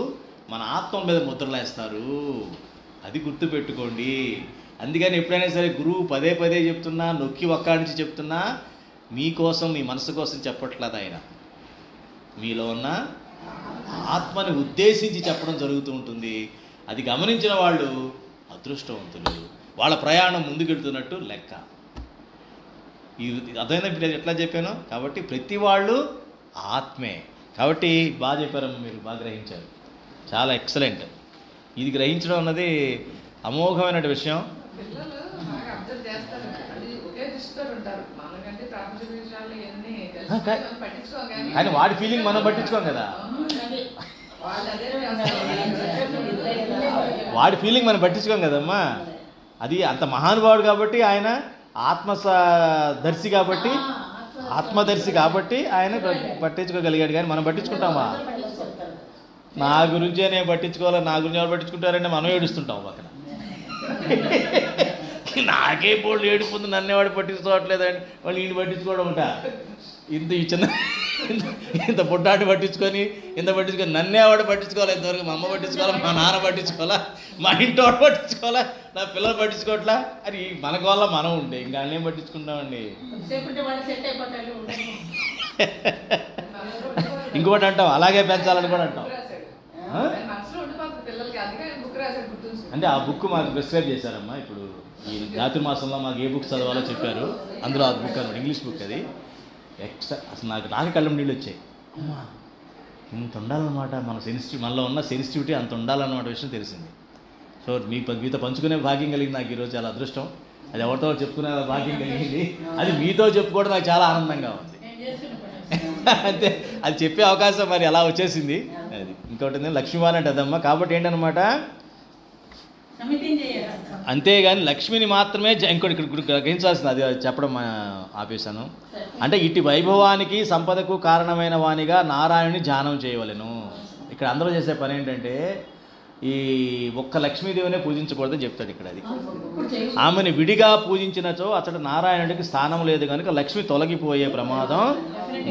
మన ఆత్మ మీద ముద్రలు వేస్తారు, అది గుర్తుపెట్టుకోండి. అందుకని ఎప్పుడైనా సరే గురువు పదే పదే చెప్తున్నా, నొక్కి ఒక్కాడించి చెప్తున్నా, మీకోసం, మీ మనసు కోసం చెప్పట్లేదు ఆయన, మీలో ఉన్న ఆత్మని ఉద్దేశించి చెప్పడం జరుగుతూ ఉంటుంది. అది గమనించిన వాళ్ళు అదృష్టవంతులు, వాళ్ళ ప్రయాణం ముందుకెళ్తున్నట్టు లెక్క. అదైనా ఇప్పుడు ఎట్లా చెప్పాను. కాబట్టి ప్రతి వాళ్ళు ఆత్మే. కాబట్టి బాగా చెప్పారమ్మ, మీరు బాగా గ్రహించారు, చాలా ఎక్సలెంట్. ఇది గ్రహించడం అన్నది అమోఘమైన విషయం. కానీ వాడి ఫీలింగ్ మనం పట్టించుకోం కదా, వాడి ఫీలింగ్ మనం పట్టించుకోం కదమ్మా. అది అంత మహానుభావుడు కాబట్టి, ఆయన ఆత్మదర్శి కాబట్టి, ఆత్మదర్శి కాబట్టి ఆయన పట్టించుకోగలిగాడు. కానీ మనం పట్టించుకుంటామా? నా గురించే నేను పట్టించుకోవాలి, నా గురించి ఎవరు పట్టించుకుంటారంటే మనం ఏడుస్తుంటాం పక్కన. నాకే బోళ్ళు ఏడిపోతుంది, నన్నే వాడు పట్టించుకోవట్లేదండి, వాళ్ళు ఈయన పట్టించుకోవడం ఉంటా. ఈ చిన్న ఇంత పుట్టాన్ని పట్టించుకొని నన్నే వాడు పట్టించుకోవాలి. ఇంతవరకు మా అమ్మ పట్టించుకోవాలా, మా నాన్న పట్టించుకోవాలా, మా ఇంటి వాడు పట్టించుకోవాలా, నా పిల్లలు పట్టించుకోవట్లా అని మనకు వల్ల మనం ఉండే ఇంకా అన్నేం పట్టించుకుంటామండి. ఇంకోటి అంటాం, అలాగే పెంచాలని కూడా అంటాం. అంటే ఆ బుక్ మాకు ప్రిస్క్రైబ్ చేశారమ్మా. ఇప్పుడు ఈ చాతుర్మాసంలో మాకు ఏ బుక్ చదవాలో చెప్పారు, అందులో ఆ బుక్ అనమాట, ఇంగ్లీష్ బుక్. అది అసలు నాకే కళ్ళం నీళ్ళు వచ్చాయి. అమ్మా ఇంత ఉండాలన్నమాట, మనలో ఉన్న సెన్సిటివిటీ అంత ఉండాలన్నమాట విషయం తెలిసింది. సో మీతో పంచుకునే భాగ్యం కలిగింది నాకు ఈరోజు, చాలా అదృష్టం. అది ఎవరితో చెప్పుకునే భాగ్యం కలిగింది, అది మీతో చెప్పుకోవడం నాకు చాలా ఆనందంగా ఉంది. అంతే, అది చెప్పే అవకాశం మరి ఎలా వచ్చేసింది. అది ఇంకోటి లక్ష్మీవాణి అంటే అదమ్మా. కాబట్టి ఏంటనమాట, అంతేగాని లక్ష్మిని మాత్రమే ఇంకోటి ఇక్కడ గ్రహించాల్సింది, అది చెప్పడం ఆపేశాను. అంటే ఇటు వైభవానికి సంపదకు కారణమైన వానిగా నారాయణుని ధ్యానం చేయవలెను. ఇక్కడ అందరూ చేసే పని ఏంటంటే ఈ ఒక్క లక్ష్మీదేవినే పూజించకూడదని చెప్తాడు ఇక్కడ. అది ఆమెను విడిగా పూజించినచో అతడు నారాయణుడికి స్థానం లేదు కనుక లక్ష్మి తొలగిపోయే ప్రమాదం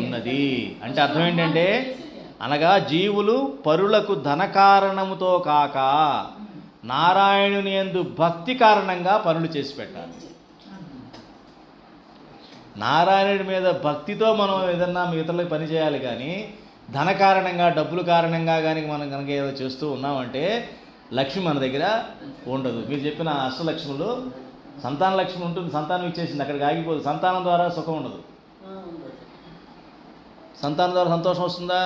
ఉన్నది. అంటే అర్థం ఏంటంటే, అనగా జీవులు పరులకు ధన కారణముతో కాక నారాయణుని యందు భక్తి కారణంగా పనులు చేసి పెట్టాలి. నారాయణుడి మీద భక్తితో మనం ఏదన్నా ఇతరులకు పని చేయాలి. కానీ ధన కారణంగా, డబ్బుల కారణంగా కానీ మనం కనుక ఏదో చేస్తూ ఉన్నామంటే లక్ష్మి మన దగ్గర ఉండదు. మీరు చెప్పిన అష్టలక్ష్ములు, సంతాన లక్ష్మి ఉంటుంది, సంతానం ఇచ్చేసింది, అక్కడికి ఆగిపోదు. సంతానం ద్వారా సుఖం ఉండదు, సంతానం ద్వారా సంతోషం వస్తుందా?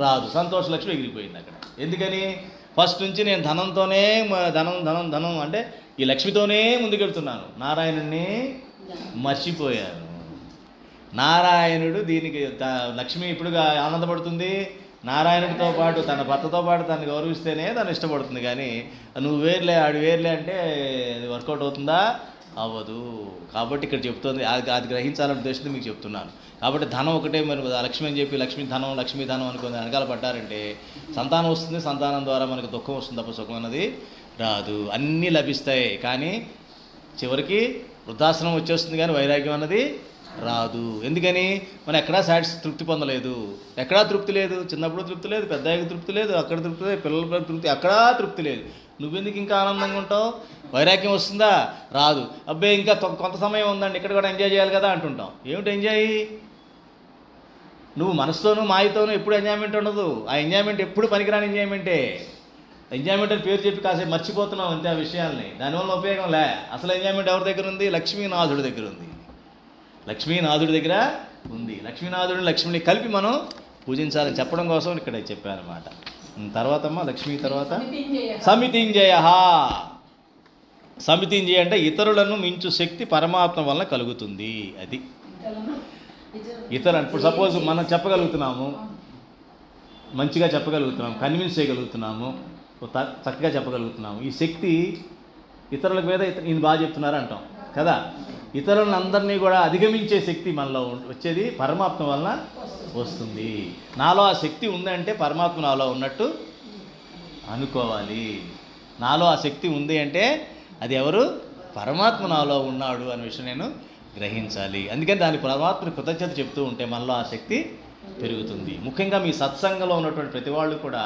రాదు. సంతోష లక్ష్మి ఎగిరిపోయింది అక్కడ. ఎందుకని? ఫస్ట్ నుంచి నేను ధనంతోనే ధనం అంటే ఈ లక్ష్మితోనే ముందుకెళ్తున్నాను, నారాయణుడిని మర్చిపోయాను. నారాయణుడు దీనికి లక్ష్మి ఇప్పుడుగా ఆనందపడుతుంది, నారాయణుడితో పాటు తన భర్తతో పాటు తను గౌరవిస్తేనే తను ఇష్టపడుతుంది. కానీ నువ్వు వేర్లే ఆడు వేర్లే అంటే అది వర్కౌట్ అవుతుందా? అవ్వదు. కాబట్టి ఇక్కడ చెప్తుంది, అది గ్రహించాలనే ఉద్దేశంతో మీకు చెప్తున్నాను. కాబట్టి ధనం ఒకటే, మరి లక్ష్మి అని చెప్పి లక్ష్మీ ధనం అనుకుని వెనకాల పడ్డారంటే సంతానం వస్తుంది, సంతానం ద్వారా మనకు దుఃఖం వస్తుంది తప్ప సుఖం అన్నది రాదు. అన్నీ లభిస్తాయి కానీ చివరికి వృద్ధాశ్రమం వచ్చేస్తుంది, కానీ వైరాగ్యం అన్నది రాదు. ఎందుకని? మనం ఎక్కడా తృప్తి పొందలేదు, ఎక్కడా తృప్తి లేదు. చిన్నప్పుడు తృప్తి లేదు, పెద్దయ్యకు తృప్తి లేదు, అక్కడ తృప్తి లేదు, పిల్లల తృప్తి, ఎక్కడా తృప్తి లేదు. నువ్వెందుకు ఇంకా ఆనందంగా ఉంటావు? వైరాగ్యం వస్తుందా? రాదు. అబ్బే ఇంకా కొంత సమయం ఉందండి, ఇక్కడ కూడా ఎంజాయ్ చేయాలి కదా అంటుంటాం. ఏమిటి ఎంజాయ్? నువ్వు మనసుతోనూ మాయతోనూ ఎప్పుడు ఎంజాయ్మెంట్ ఉండదు. ఆ ఎంజాయ్మెంట్ ఎప్పుడు పనికిరాని ఎంజాయ్మెంటే. ఎంజాయ్మెంట్ అని పేరు చెప్పి కాసేపు మర్చిపోతున్నాం అంతే ఆ విషయాల్ని. దానివల్ల ఉపయోగం లే. అసలు ఎంజాయ్మెంట్ ఎవరి దగ్గర ఉంది? లక్ష్మీనాథుడి దగ్గర ఉంది. లక్ష్మీనాథుడి దగ్గర ఉంది. లక్ష్మీనాథుడిని లక్ష్మిని కలిపి మనం పూజించాలని చెప్పడం కోసం ఇక్కడ చెప్పానమాట. తర్వాత అమ్మ లక్ష్మీ తర్వాత సమితింజయ. సమితింజయ అంటే ఇతరులను మించు శక్తి పరమాత్మ వలన కలుగుతుంది. అది ఇప్పుడు సపోజ్ మనం చెప్పగలుగుతున్నాము, మంచిగా చెప్పగలుగుతున్నాము, కన్విన్స్ చేయగలుగుతున్నాము, చక్కగా చెప్పగలుగుతున్నాము. ఈ శక్తి ఇతరుల మీద ఈయన బాగా చెప్తున్నారు అంటాం కదా. ఇతరులను అందరినీ కూడా అధిగమించే శక్తి మనలో వచ్చేది పరమాత్మ వలన వస్తుంది. నాలో ఆ శక్తి ఉందంటే పరమాత్మ నాలో ఉన్నట్టు అనుకోవాలి. నాలో ఆ శక్తి ఉంది అంటే అది ఎవరు? పరమాత్మ నాలో ఉన్నాడు అనే విషయం నేను గ్రహించాలి. అందుకని దాని పరమాత్మని కృతజ్ఞత చెప్తూ ఉంటే మనలో ఆ శక్తి పెరుగుతుంది. ముఖ్యంగా మీ సత్సంగంలో ఉన్నటువంటి ప్రతి వాళ్ళు కూడా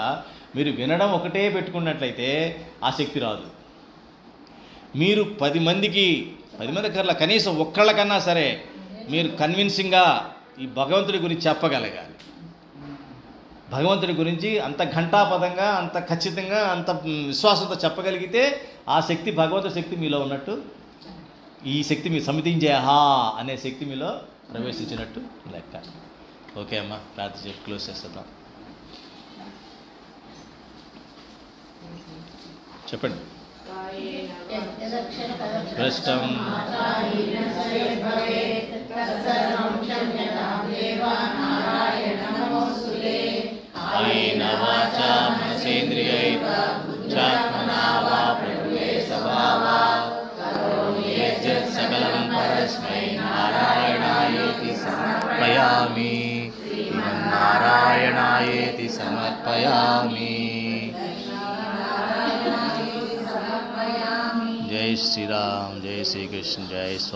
మీరు వినడం ఒకటే పెట్టుకున్నట్లయితే ఆ శక్తి రాదు. మీరు 10 మందికి కల్లా కనీసం ఒక్కళ్ళకన్నా సరే మీరు కన్విన్సింగ్గా ఈ భగవంతుడి గురించి చెప్పగలగాలి. భగవంతుడి గురించి అంత ఘంటాపదంగా, అంత ఖచ్చితంగా, అంత విశ్వాసంతో చెప్పగలిగితే ఆ శక్తి భగవంతుడి శక్తి మీలో ఉన్నట్టు, ఈ శక్తి మీ సమితింజయహా అనే శక్తి మీలో ప్రవేశించినట్టు లెక్క. ఓకే అమ్మా, ప్రార్థన చెప్పి క్లోజ్ చేస్తాం. చెప్పండి. భ్రష్టం కాయేన వాచా మనసేంద్రియైర్బుద్ధ్యాత్మనా వా ప్రకృతే స్వభావాత్ కరోమి యజ్జత్ సకలం పరస్మై నారాయణాయేతి సమర్పయామి. నారాయణాయేతి సమర్పయామి. జై శ్రీరామ్, జై శ్రీకృష్ణ, జై స్వామి.